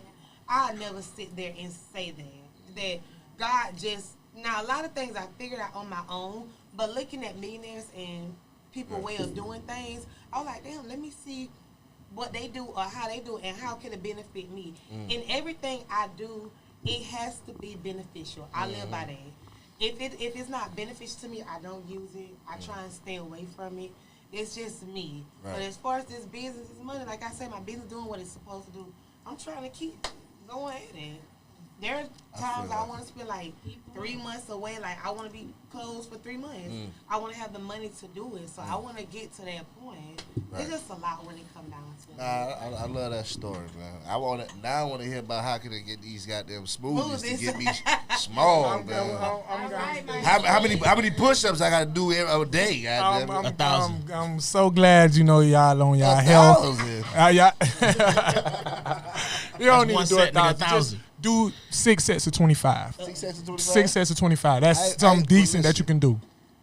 I never sit there and say that God just, now a lot of things I figured out on my own, but looking at millionaires and people's way of doing things, I was like, damn, let me see what they do or how they do it and how can it benefit me. In everything I do, it has to be beneficial. I live by that. If it's not beneficial to me, I don't use it. I try and stay away from it. It's just me. Right. But as far as this business is money, like I said, my business doing what it's supposed to do. I'm trying to keep going at it. There are times I want to spend like 3 months away. Like I want to be closed for 3 months. I want to have the money to do it. So I want to get to that point. Right. It's just a lot when it comes down to it. Nah, I love that story, man. I want to hear about how can they get these goddamn smoothies to get me small, man. How many push-ups I gotta do every day? Goddamn. I'm, 1,000. I'm so glad y'all on y'all health. 1,000. Yeah. You don't need one to do set, nigga, 1,000. Just do 6 sets of 25. 6 sets of 25. 6 sets of 25. That's something decent that you can do.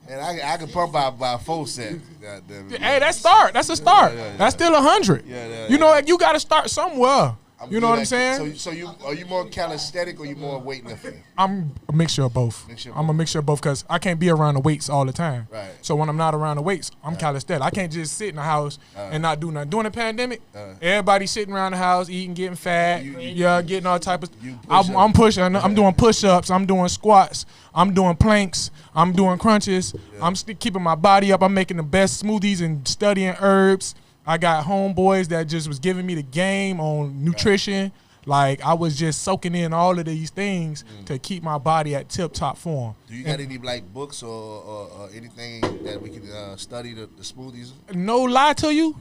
And I can pump out by 4 sets. Goddamn it. Hey, that's start. That's a start. Yeah. That's still 100. Yeah, you know what? You got to start somewhere. You know what I'm saying? So are you more calisthenic or you more weightlifting? I'm a mixture of both. I'm a mixture of both because I can't be around the weights all the time. Right. So when I'm not around the weights, I'm calisthenic. I can't just sit in the house and not do nothing. During the pandemic, everybody sitting around the house eating, getting fat, getting all type of. I'm pushing. I'm doing push-ups. I'm doing squats. I'm doing planks. I'm doing crunches. I'm still keeping my body up. I'm making the best smoothies and studying herbs. I got homeboys that just was giving me the game on nutrition. Like I was just soaking in all of these things to keep my body at tip-top form. Do you got any like books or anything that we can study the smoothies? No lie to you,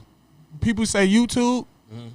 people say YouTube.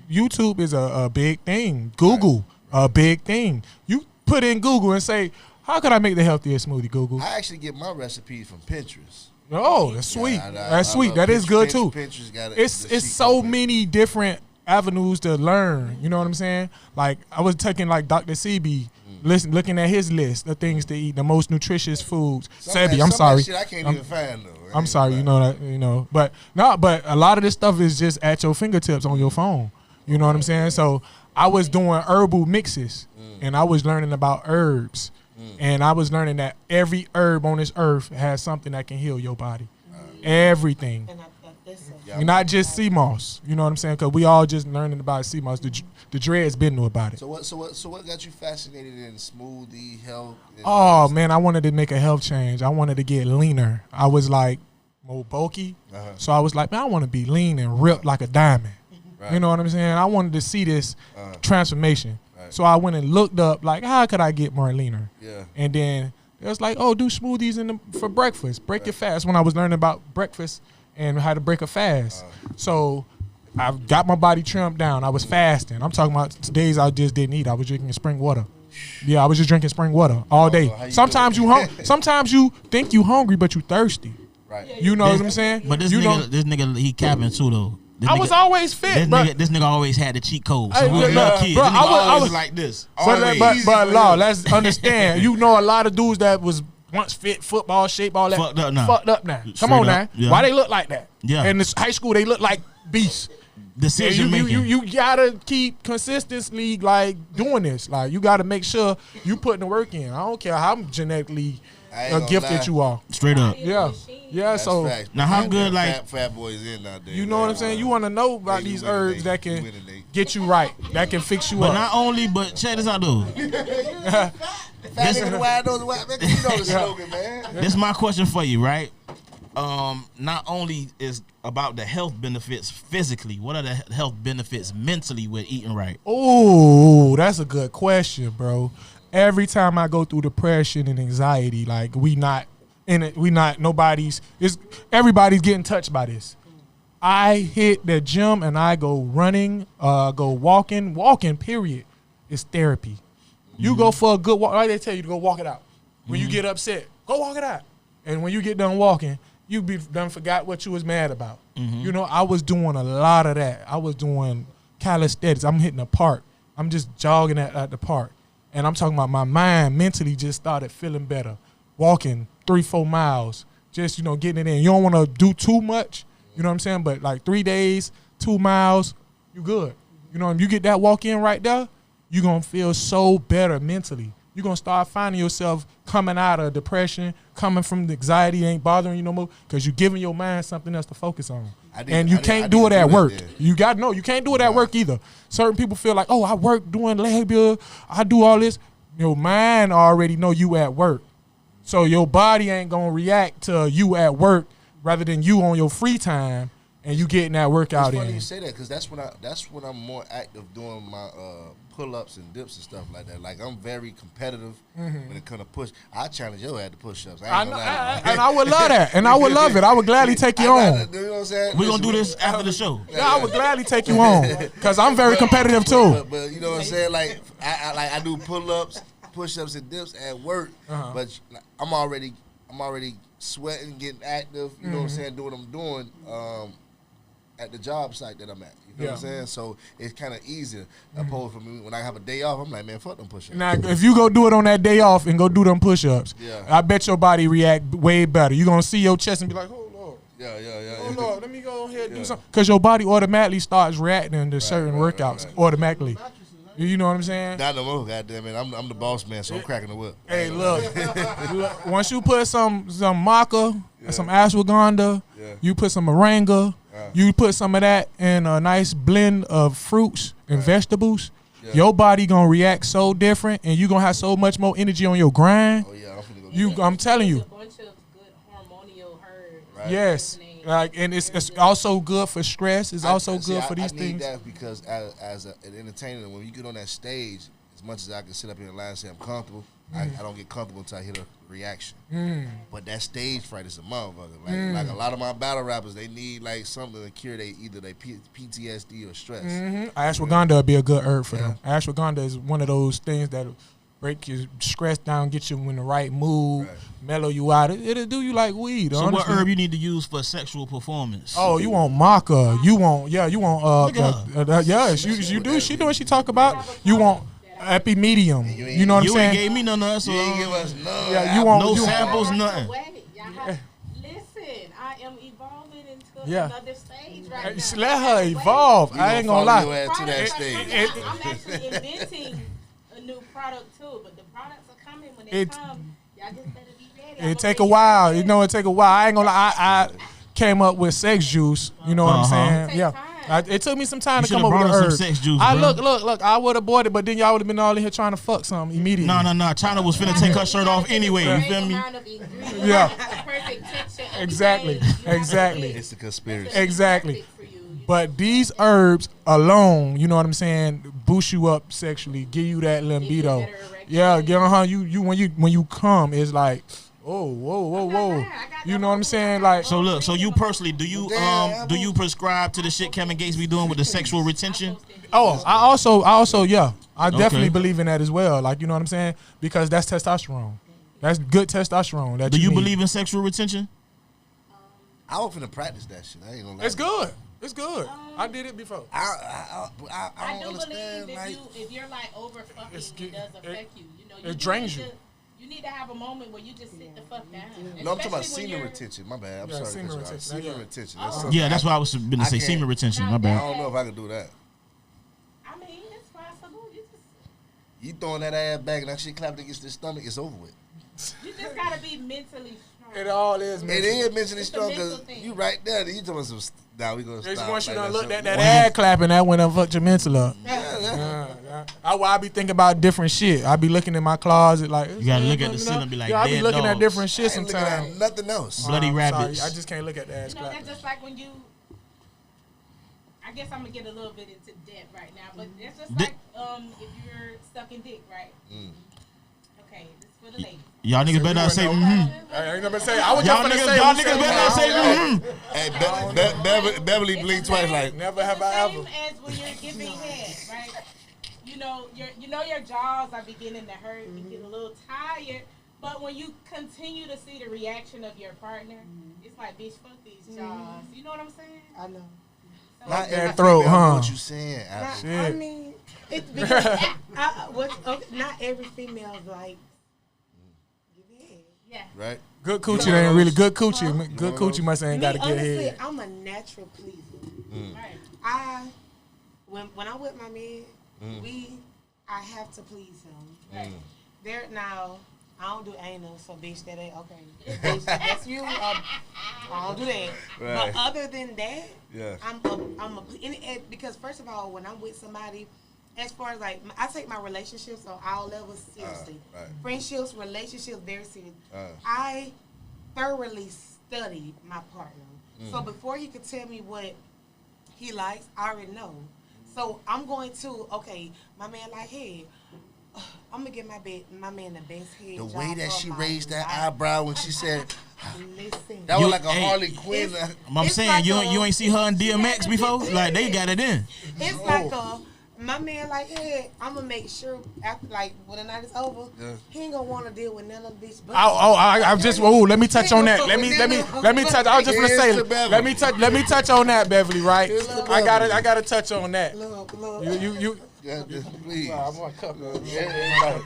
YouTube is a big thing. Google, a big thing. You put in Google and say, how can I make the healthiest smoothie, Google? I actually get my recipes from Pinterest. Oh, that's sweet. Yeah, That's sweet. That is good too. Pinterest got It's so many different avenues to learn. You know what I'm saying? Like I was taking like Dr. CB, looking at his list of things to eat, the most nutritious foods. Sebi, I'm sorry. Shit I can't even find though. I'm sorry. You know, but a lot of this stuff is just at your fingertips on your phone. You know what I'm saying? So I was doing herbal mixes, and I was learning about herbs. And I was learning that every herb on this earth has something that can heal your body. Everything. And not just sea moss. You know what I'm saying? Because we all just learning about sea moss. The dreads been knew about it. So what got you fascinated in smoothie health? Oh man, I wanted to make a health change. I wanted to get leaner. I was like more bulky, so I was like, man, I want to be lean and ripped like a diamond. Right. You know what I'm saying? I wanted to see this transformation. Right. So I went and looked up, like, how could I get more leaner? Yeah. And then it was like, oh, do smoothies for breakfast. Break your fast. When I was learning about breakfast and how to break a fast. So I got my body trimmed down. I was fasting. I'm talking about days I just didn't eat. I was drinking spring water. Yeah, I was just drinking spring water all day. Sometimes sometimes you think you hungry, but you thirsty. Right. You know what I'm saying? But this nigga, he capping too though. I was always fit, bro. This nigga always had the cheat code. So Hey, we look, little look, kids. bro, This nigga I always was like this. But Always. Law, let's understand. You know a lot of dudes that was once fit, football shape, all that. Fucked up now. Fucked up now. Come Straight on up, now. yeah. Why they look like that? Yeah. In this high school, they look like beasts. Decision making. You gotta keep consistently like doing this. Like you gotta make sure you putting the work in. I don't care how genetically gifted lie. you are. Straight up. Yeah. Yeah. That's So facts. Now, how good, like- fat boys in out there. you know what I'm saying? You want to know about these herbs that can get you right, that can fix you But up. not only, but check this out though. Fat nigga, wide nose, white man. You know the slogan, man. This is my question for you, right? Not only is about the health benefits physically, what are the health benefits mentally with eating right? Oh, that's a good question, bro. Every time I go through depression and anxiety, like everybody's getting touched by this. I hit the gym and I go running, go walking. Walking, period, is therapy. You go for a good walk. Like they tell you to go walk it out. When you get upset, go walk it out. And when you get done walking, you be done forgot what you was mad about. You know, I was doing a lot of that. I was doing calisthenics. I'm hitting the park. I'm just jogging at the park. And I'm talking about my mind mentally just started feeling better. Walking 3-4 miles, just, you know, getting it in. You don't want to do too much, you know what I'm saying? But like 3 days, 2 miles, you good. You know, if you get that walk in right there, you're going to feel so better mentally. You're going to start finding yourself coming out of depression, coming from the anxiety ain't bothering you no more because you're giving your mind something else to focus on. And you can't do it at work. You got to know, you can't do it at work either. Certain people feel like, oh, I work doing leg build, I do all this. Your mind already know you at work. So your body ain't going to react to you at work rather than you on your free time and you getting that workout in. It's funny you say that because that's when I'm more active doing my pull-ups and dips and stuff like that. Like I'm very competitive when it comes to push. I challenge your head to push-ups. I know, and I would love that, and I would love it. I would gladly take you on. You know what I'm saying? We're gonna do this after the show. Yeah, I would gladly take you on because I'm very competitive too. But you know what I'm saying? Like I do pull-ups, push-ups, and dips at work. But I'm already sweating, getting active. You know what I'm saying? Doing what I'm doing at the job site that I'm at. You know what I'm saying? So it's kind of easier. Opposed from me when I have a day off, I'm like, man, fuck them push-ups. Now, if you go do it on that day off and go do them push-ups, I bet your body react way better. You're gonna see your chest and be like, oh Lord. Yeah. Oh Lord, let me go ahead and do something. Because your body automatically starts reacting to certain workouts automatically. You know what I'm saying? Not no more, goddamn it. I'm the boss man, so I'm cracking the whip. Hey, look, once you put some maca, some ashwagandha, you put some moringa, you put some of that in a nice blend of fruits and vegetables, your body gonna react so different, and you gonna have so much more energy on your grind. Oh yeah, I'm finna go. I'm telling you. A bunch of good hormonal herbs. Right. Yes. Like, and it's also good for stress. It's also good for these I things. need that because as an entertainer, when you get on that stage, as much as I can sit up here and lie and say I'm comfortable, I don't get comfortable until I hit a reaction. But that stage fright is a motherfucker. Like a lot of my battle rappers, they need like something to cure either their PTSD or stress. Ashwagandha would be a good herb for them. Ashwagandha is one of those things that break your stress down, get you in the right mood, mellow you out. It'll do you like weed. So honestly. what herb you need to use for sexual performance? Oh, you want maca. You want you do. She do what she talk about. You want epimedium. You know what I'm You saying? ain't gave me none of that, so You ain't give us none. Yeah, you want no you, samples, nothing. Listen, I am evolving into Yeah. another stage right now. Let her evolve. I ain't gonna follow your lie. ass to that stage. I'm actually inventing a new product too, but the products are coming when they come. Y'all just better be ready. It take a while. You know, it take a while. I ain't gonna lie. I came up with sex juice. You know what I'm saying? Take Yeah. time. It took me some time You to come up should've with brought the us some herb. sex juice, I bro. look. I would have bought it, but then y'all would have been all in here trying to fuck something immediately. No. China was finna take her shirt off anyway. You feel me? Yeah. Perfect texture. Exactly. It's a conspiracy. Exactly. But these herbs alone, you know what I'm saying, boost you up sexually, give you that libido. Yeah, get on her. You when you come, it's like, oh, whoa. You know what I'm saying? Like, So look, so you personally, do you prescribe to the shit Kevin Gates be doing with the sexual retention? oh, I also, yeah, I definitely believe in that as well. Like, you know what I'm saying? Because that's testosterone. That's good testosterone. That Do you need. believe in sexual retention? I was finna practice that shit. I ain't gonna lie. It's good. It's good. I did it before. I I don't do understand. believe Like, if you're like over fucking, it does affect you. You know, it drains you. You need to have a moment where you just sit the fuck down. no, I'm talking about Especially when semen you're- retention. My bad. I'm Yeah, sorry. semen Semen retention. retention. Semen Yeah. retention. Oh. That's something Yeah, that's what I was going to say. can't- Semen retention. My I bad. don't know if I can do that. I mean, it's possible. You throwing that ass back and that shit clapping against the stomach, it's over with. You just gotta be mentally strong. It all is. It Man. is mentally It's a strong mental because thing. you right there. You talking some. Now we gonna Just stop. once you like done that's looked at something- that ad clapping, that went and fucked your mental up. I be thinking about different shit. I be looking in my closet like. You got to look at the ceiling and be like, Yeah, I be dead looking at dogs. different I shit ain't looking at sometimes. nothing else. Bloody I'm rabbits. Sorry, I just can't look at the ass You know, clapping. that's just like when you. I guess I'm gonna get a little bit into depth right now, but it's just Di- like if you're sucking dick, right? Okay, this is for the ladies. Y'all niggas better not say, I ain't never say. I was Y'all just niggas, gonna say. y'all we niggas said- better not say, Hey, Beverly blinked twice like. Never It's have the I same ever. as when you're giving head, right? You know your jaws are beginning to hurt. You get a little tired, but when you continue to see the reaction of your partner, it's like, bitch, fuck these jaws. You know what I'm saying? I know. So Not That every throat, female know huh? what you saying? Apple. Shit. I mean, it's because not every female's like. Give it. yeah. Right? Good coochie ain't really good coochie. Good coochie must ain't got to get Honestly, head. I'm a natural pleaser. Right. When I'm with my man, I have to please him. Right. There now, I don't do anal, so bitch, that ain't okay. Bitch, that's you. I don't do that. Right. But other than that, Yeah. because first of all, when I'm with somebody, as far as like I take my relationships on all levels seriously. Right. Friendships, relationships, very serious. Uh. I thoroughly study my partner, so before he could tell me what he likes, I already know. So I'm going to my man like head. I'm gonna give my man the best head. The job way that of she my raised that life. eyebrow when she said Listen, that was You- like a hey. Harley Quinn. I'm It's saying, like you a- ain't see her in DMX before? Like, they got it in. it's like my man like I'm gonna make sure after like when the night is over, he ain't gonna want to deal with none of this. I just let me touch on that. Let me touch. I was just gonna say. Here's the Beverly. Let me touch on that, Beverly. Right? Here's the I Beverly. gotta touch on that. Look. You. Yeah, please. I'm on cup. Yeah.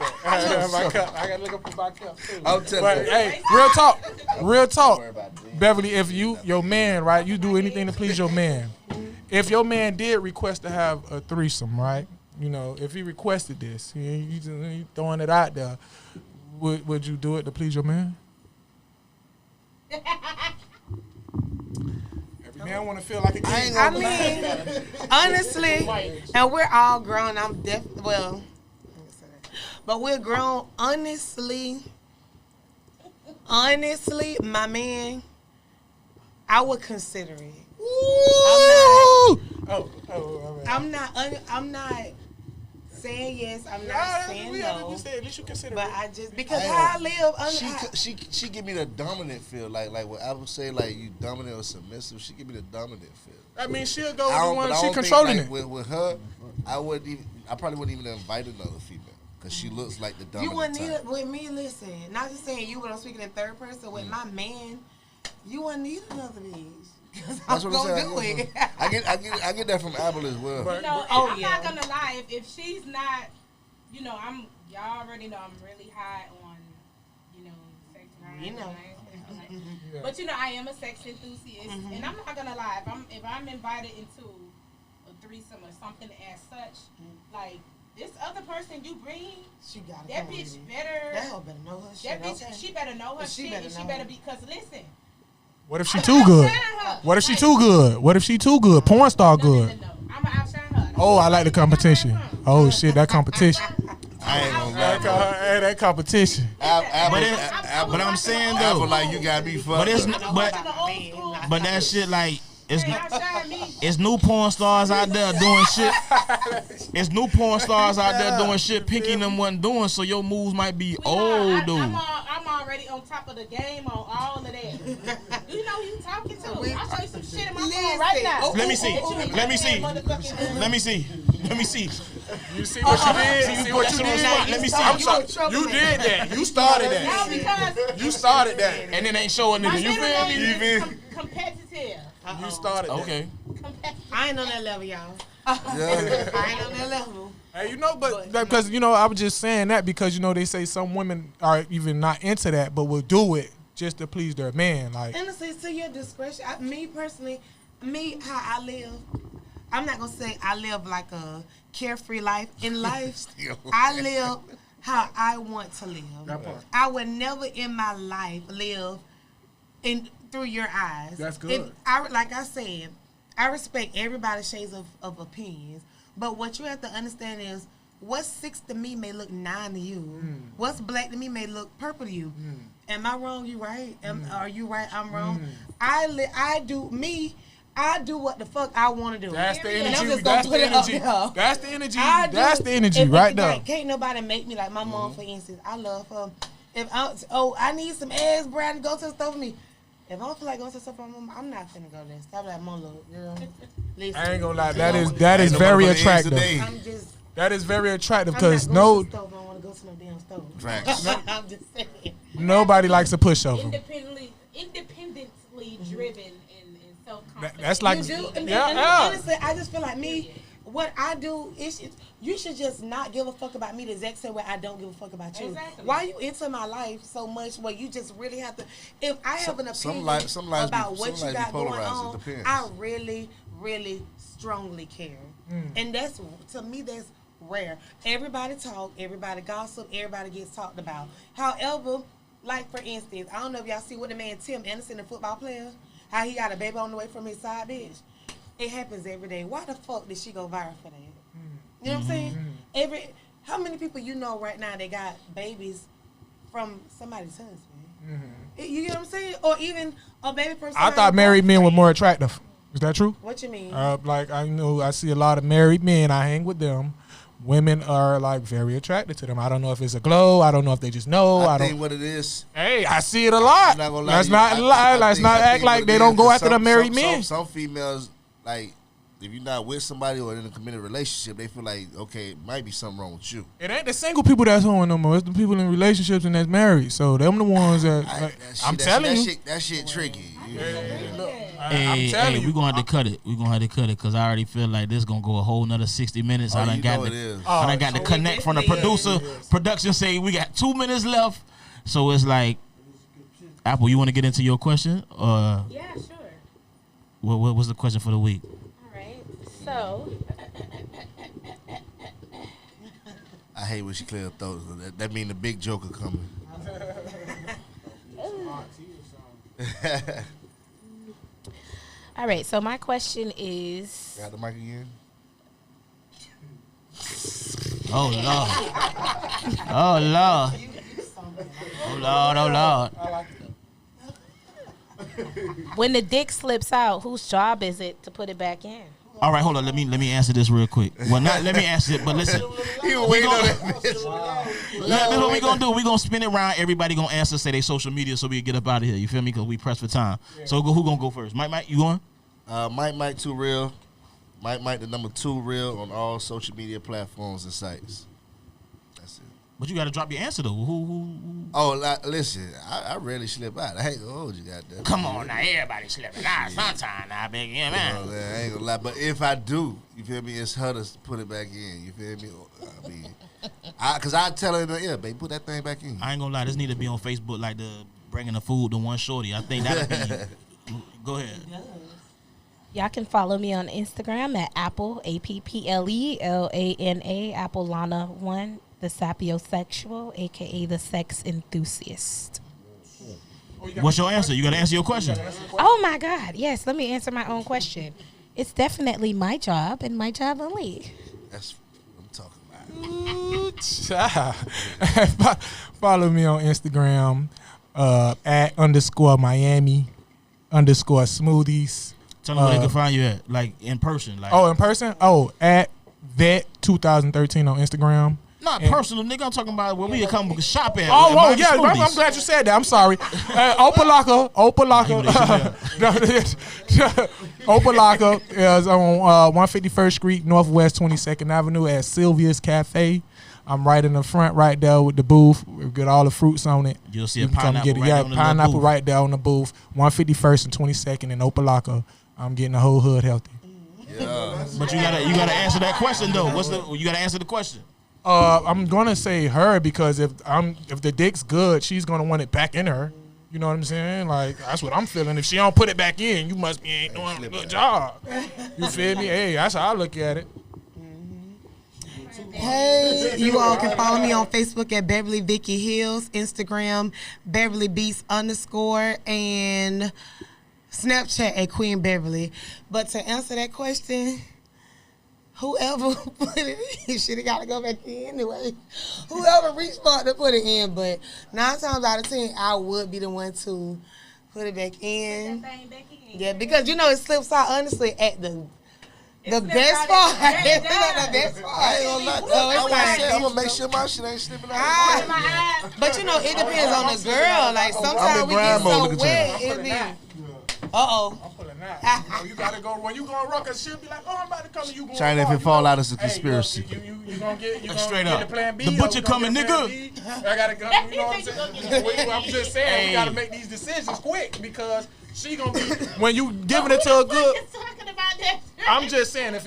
My cup. I gotta look up for my cup too. I'm telling But you. hey, real talk, Beverly. If your man, right, you do anything to please your man. If your man did request to have a threesome, right? You know, if he requested this, you throwing it out there. Would you do it to please your man? Every man want to feel like a king. I mean, honestly, and we're all grown. I'm but we're grown. Honestly, my man, I would consider it. I'm not saying yes. I'm not saying no. At least you consider But it. I just because how I live. She give me the dominant feel, like what I would say, like you dominant or submissive. She give me the dominant feel. I mean, she'll go with I the don't- one but I she don't think, controlling like, it. With her, I probably wouldn't even invite another female because she looks like the dominant You wouldn't need type. it with me. Listen, not just saying you, but I'm speaking in third person. With my man, you wouldn't need another bitch. Cause That's I'm what I'm gonna saying. do it. I get that from Apple as well. But- You know, and Oh, I'm yeah. not gonna lie. If she's not, y'all already know I'm really high on, sex. You know. Yeah. But I am a sex enthusiast, and I'm not gonna lie. If I'm invited into a threesome or something as such, like this other person you bring, She got that bitch better. That hoe better know her shit. That bitch, okay? she better know her She shit, better and she know better her. be. Cause listen, What if she I'ma too good? outshine her. What if she Like, too good? What if she too good? Porn star good. No. I'ma outshine her. Oh, I like the competition. Oh shit, that competition. I ain't gonna lie. bro. Hey, that competition. But I'm saying though, Apple like you got me fucked. but it's up. but that shit like it's Hey, not. outshine me. It's new porn stars out there doing shit. It's new porn stars out there doing shit Pinky and them wasn't doing, so your moves might be old, dude. I'm already on top of the game on all of that. You know who you talking to. I'll show you some shit in my phone right now. Let me see. Let me see. Let me see. Let me see. You see what you did? See what you did? Let me see. You did that. You started that. You started that. And then ain't showing nigga. You feel me? Competitive. You started that. Okay. I ain't on that level, y'all. Yeah. I ain't on that level. Hey, you know, but because I was just saying that because they say some women are even not into that, but will do it just to please their man. Like, honestly, to your discretion. Me personally, how I live, I'm not gonna say I live like a carefree life. In life, I live how I want to live. I would never in my life live through your eyes. That's good. Like I said, I respect everybody's shades of opinions. But what you have to understand is what's 6 to me may look 9 to you. What's black to me may look purple to you. Am I wrong? You right? Are you right? I'm wrong. I do what the fuck I want to do. That's the And I'm energy. just That's gonna the put it up energy. there. That's the energy. I That's do. the energy If right there. Can't nobody make me like my mom, for instance. I love her. If I need some eggs, Brad, go to the store for me. If I don't feel like going to the store for my mom, I'm not finna go there. Stop like, mom, look, girl. Listen. I ain't gonna lie. That is very attractive. I'm just. That is very attractive I'm because not going to the store if I don't want to go to no damn store. Facts. I'm just saying. Nobody likes a pushover. Independently driven and self-confident. That's like, You do. And yeah. honestly, I just feel like me. What I do is you should just not give a fuck about me the exact same way I don't give a fuck about you. Exactly. Why you into my life so much where you just really have to? If I have an Some opinion lives about be- what some you lives got be going polarized. It on, depends. I really, really strongly care, and that's to me that's rare. Everybody talk, everybody gossip, everybody gets talked about. However, like for instance, I don't know if y'all see what the man Tim Anderson, the football player, how he got a baby on the way from his side bitch. It happens every day. Why the fuck did she go viral for that? You know what I'm saying? How many people you know right now that got babies from somebody's husband? You get what I'm saying? Or even a baby from I thought married men were more attractive. Is that true? What you mean? Like I see a lot of married men. I hang with them. Women are like very attracted to them. I don't know if it's a glow. I don't know if they just know. I don't think what it is. Hey, I see it a lot. I'm not gonna lie Let's to you. not lie. Let's not act like what they it don't is, go 'cause after the married men. Some females, like, if you're not with somebody or in a committed relationship, they feel like, okay, it might be something wrong with you. It ain't the single people that's hoeing no more. It's the people in relationships and that's married. So them the ones that I'm telling you. That shit tricky. Hey, we're gonna have to cut it. We're gonna have to cut it because I already feel like this gonna go a whole nother 60 minutes. I done got to connect from the producer. Production say we got 2 minutes left, so it's like, Apple, you want to get into your question? Yeah, sure. What was the question for the week? All right. So. I hate when she clear her throat. That mean the big joker coming. All right. So my question is. Got the mic again? Oh Lord! Oh Lord! Oh Lord! Oh Lord! When the dick slips out, whose job is it to put it back in? All right, hold on. Let me answer this real quick. Well, not let me answer it, but listen. He was waiting on that. This is what we gonna do. We gonna spin it around. Everybody gonna answer, say they social media, so we can get up out of here. You feel me? Because we press for time. So who gonna go first? Mike, you going? Mike 2 Real. Mike the number 2 Real on all social media platforms and sites. That's it. But you got to drop your answer though. Who? Oh, listen, I rarely slip out. I ain't gonna hold you, goddamn. Come on now, everybody slipping out sometime now, big yeah, man. You know, I ain't gonna lie, but if I do, you feel me? It's her to put it back in. You feel me? I mean, cause I tell her in the ear, baby, put that thing back in. I ain't gonna lie, this need to be on Facebook like the bringing the food to one shorty. I think that'll be. Go ahead. Y'all can follow me on Instagram at Apple AppleLana, Apple Lana 1, the sapiosexual, aka the sex enthusiast. What's your answer? You gotta answer your question. Oh my God! Yes, let me answer my own question. It's definitely my job and my job only. That's what I'm talking about. Follow me on Instagram at _Miami _Smoothies. Tell them where they can find you at, like in person. Like, Oh, in person? Oh, at Vet 2013 on Instagram. not personal, nigga. I'm talking about where we can come shop at. Oh, at yeah. Smoothies. I'm glad you said that. I'm sorry. Opalaka. Opalaka is on 151st Street, Northwest 22nd Avenue at Sylvia's Cafe. I'm right in the front right there with the booth. We've got all the fruits on it. You'll see a You can come pineapple get it. right Yeah, on the pineapple booth. right there on the booth. 151st and 22nd in Opalaka. I'm getting the whole hood healthy. Yeah. But you gotta answer that question though. You gotta answer the question. I'm gonna say her because if the dick's good, she's gonna want it back in her. You know what I'm saying? Like that's what I'm feeling. If she don't put it back in, you must be ain't doing a good job. You feel me? Hey, that's how I look at it. Hey, you all can follow me on Facebook at Beverly Vicky Hills, Instagram Beverly Beast _ and Snapchat at Queen Beverly. But to answer that question, whoever put it in should have got to go back in anyway. Whoever reached for it to put it in, but 9 times out of 10, I would be the one to put it back in. That thing back in. Yeah, because you know it slips out honestly at the slips best out part. at the It's very not the best I part. ain't gonna lie. So That's it's why I like- said I'm gonna make sure my shit ain't slipping out. Ah, but you know, it depends on the girl. Like sometimes I'm we in get grind mode, so look at wet, you. it be. I'm Uh-oh. pulling that. You know, you gotta go when you gonna rock. She'll be like, "Oh, I'm about to come." And you going China, if it fall out, it's a conspiracy. Hey, look, you gonna get Straight get up. the plan B. The or butcher you gonna coming, get plan nigga. B? I gotta go. You know what I'm saying? I'm just saying we gotta make these decisions quick because she gonna be when you giving it to a good. Talking about that. I'm just saying if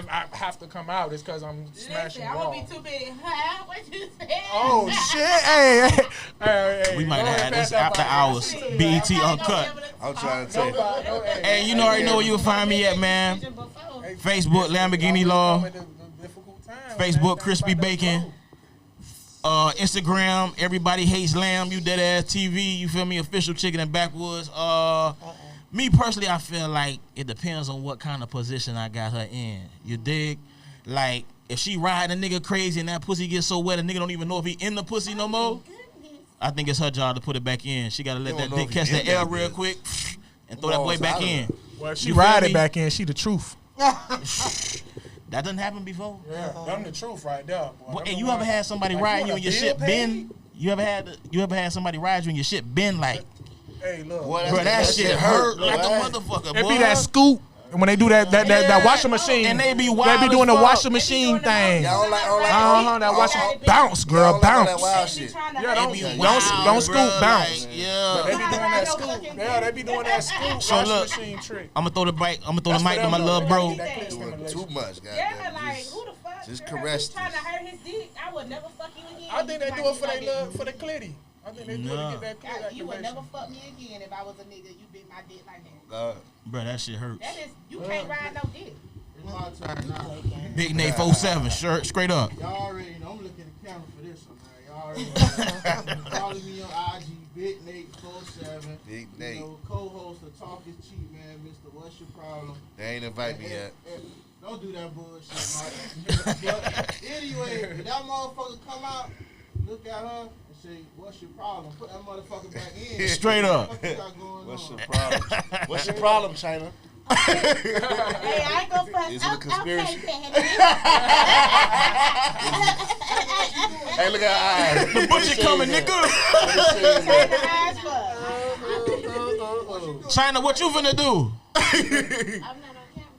I have to come out, it's because I'm Listen, smashing I'm raw. gonna be too big. Huh? What you said? Oh shit! Hey, We might go have ahead, had this pass that after by. hours. BET uncut. I'm trying to tell you. Hey, you already know where you can find me at, man. Facebook Lamborghini Law. Facebook Crispy Bacon. Instagram Everybody Hates Lamb. You dead ass TV. You feel me? Official Chicken and Backwoods. Me personally, I feel like it depends on what kind of position I got her in. You dig? Like if she ride a nigga crazy and that pussy gets so wet, a nigga don't even know if he in the pussy no more. I think it's her job to put it back in. She gotta let You that don't know dick if catch he that in air that real bitch. quick and throw that boy back in. Well, she You feel ride me? it back in. She the truth. That doesn't happen before. Yeah, I'm the truth right there. Boy. Well, hey, Number you one. ever had somebody Like, ride you you and your want a shit bill bend? You ever had somebody ride you and your shit bend like, Hey, look. Boy, bro, that shit hurt like a boy. motherfucker, It boy. be that scoop. And when they do that washing machine, And they be wild doing as the fuck. washing machine thing. Y'all don't like That washing bounce, girl, y'all don't like all that bounce. wild shit. Yeah, They be don't wild, scoop, bruh, bounce. like, They yeah. be doing that scoop. Yeah, they be doing that scoop So washing look, machine trick. I'm gonna throw the mic That's to my for them, little though. bro. They get that clit Doing stimulation. too much, Yeah, goddamn. like who the fuck? just girl, caress you trying to this. hurt his dick? I would never fuck you again. I think they do it for Like they that. love for the clitty. I think they do it to get that clit You would never activation. fuck me again if I was a nigga. You bit my dick like that. God. Bro, that shit hurts. That is, you can't ride no dick. It's my turn now. Big Nate 47, shirt straight up. Y'all already know. I'm looking at the camera for this one, man. Y'all already know. Follow me on IG, Big Nate 47. Big Nate. You know, co-host of Talk is Cheap, man. Mr. What's Your Problem? They ain't invite me yet. Don't do that bullshit, Mike. But anyway, if that motherfucker come out, look at her and say, "What's your problem?" Put that motherfucker back in. Straight up. What you got going What's your on? problem? What's your problem, China? Hey, I ain't gonna fuck. Is it a conspiracy? Okay, Hey, look at her eyes. The butcher coming, nigga. China, what you finna do? I'm not on camera.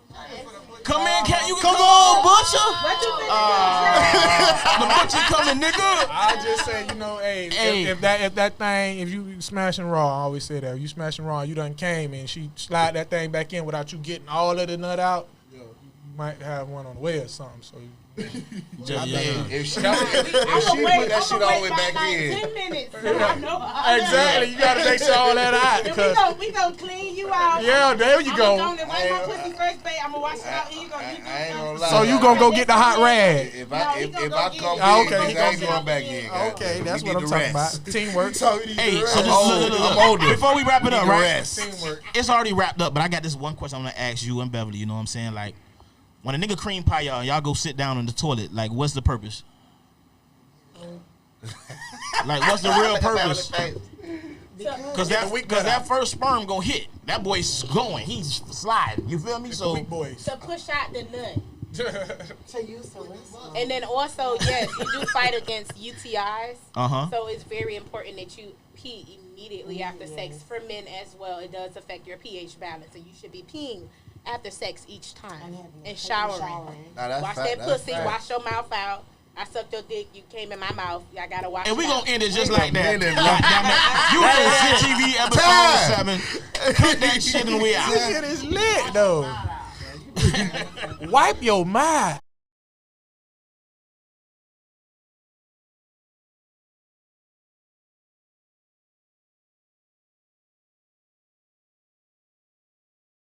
Come in, can you come on, butcher? What you finna The butcher coming, nigga. I just say, you know, hey, Hey. if that thing, if you smashing raw, I always say that. If you smashing raw, you done came and she slide that thing back in without you getting all of the nut out, you might have one on the way or something. So Just, yeah. If she I'ma put that shit all the way about back in. 10 minutes. So I know exactly, you gotta make sure all that out And because we gonna clean you out. yeah, there you go. I'm gonna wipe my pussy first, babe. I'm gonna wash it out. And you I gonna ain't gonna lie. So you gonna go get the hot rag. If No, I he if gonna I go come get in, it. Okay, I he ain't gonna going back in. Okay, goddamn. that's We what need I'm the talking rest. about. Teamwork. Hey, so I'm old. look, I'm older. before we wrap it up, Need the right? rest. Teamwork. It's already wrapped up, but I got this one question I'm gonna ask you and Beverly. You know what I'm saying? Like, when a nigga cream pie y'all, and y'all go sit down in the toilet. Like, what's the purpose? Like, what's the real purpose? Cause that first sperm gonna hit. That boy's going. He's sliding. You feel me? So Weak boys. To push out the nut. To use the whistle. And then also, yes, you do fight against UTIs. Uh-huh. So it's very important that you pee immediately after sex. For men as well, it does affect your pH balance, and you should be peeing after sex each time and showering. Wash that pussy, wash your mouth out. I sucked your dick, you came in my mouth. I gotta wash. And we it gonna out. end it just like that. You heard TV episode 7. Cut that shit and we out. This shit is lit though. Wipe your mind.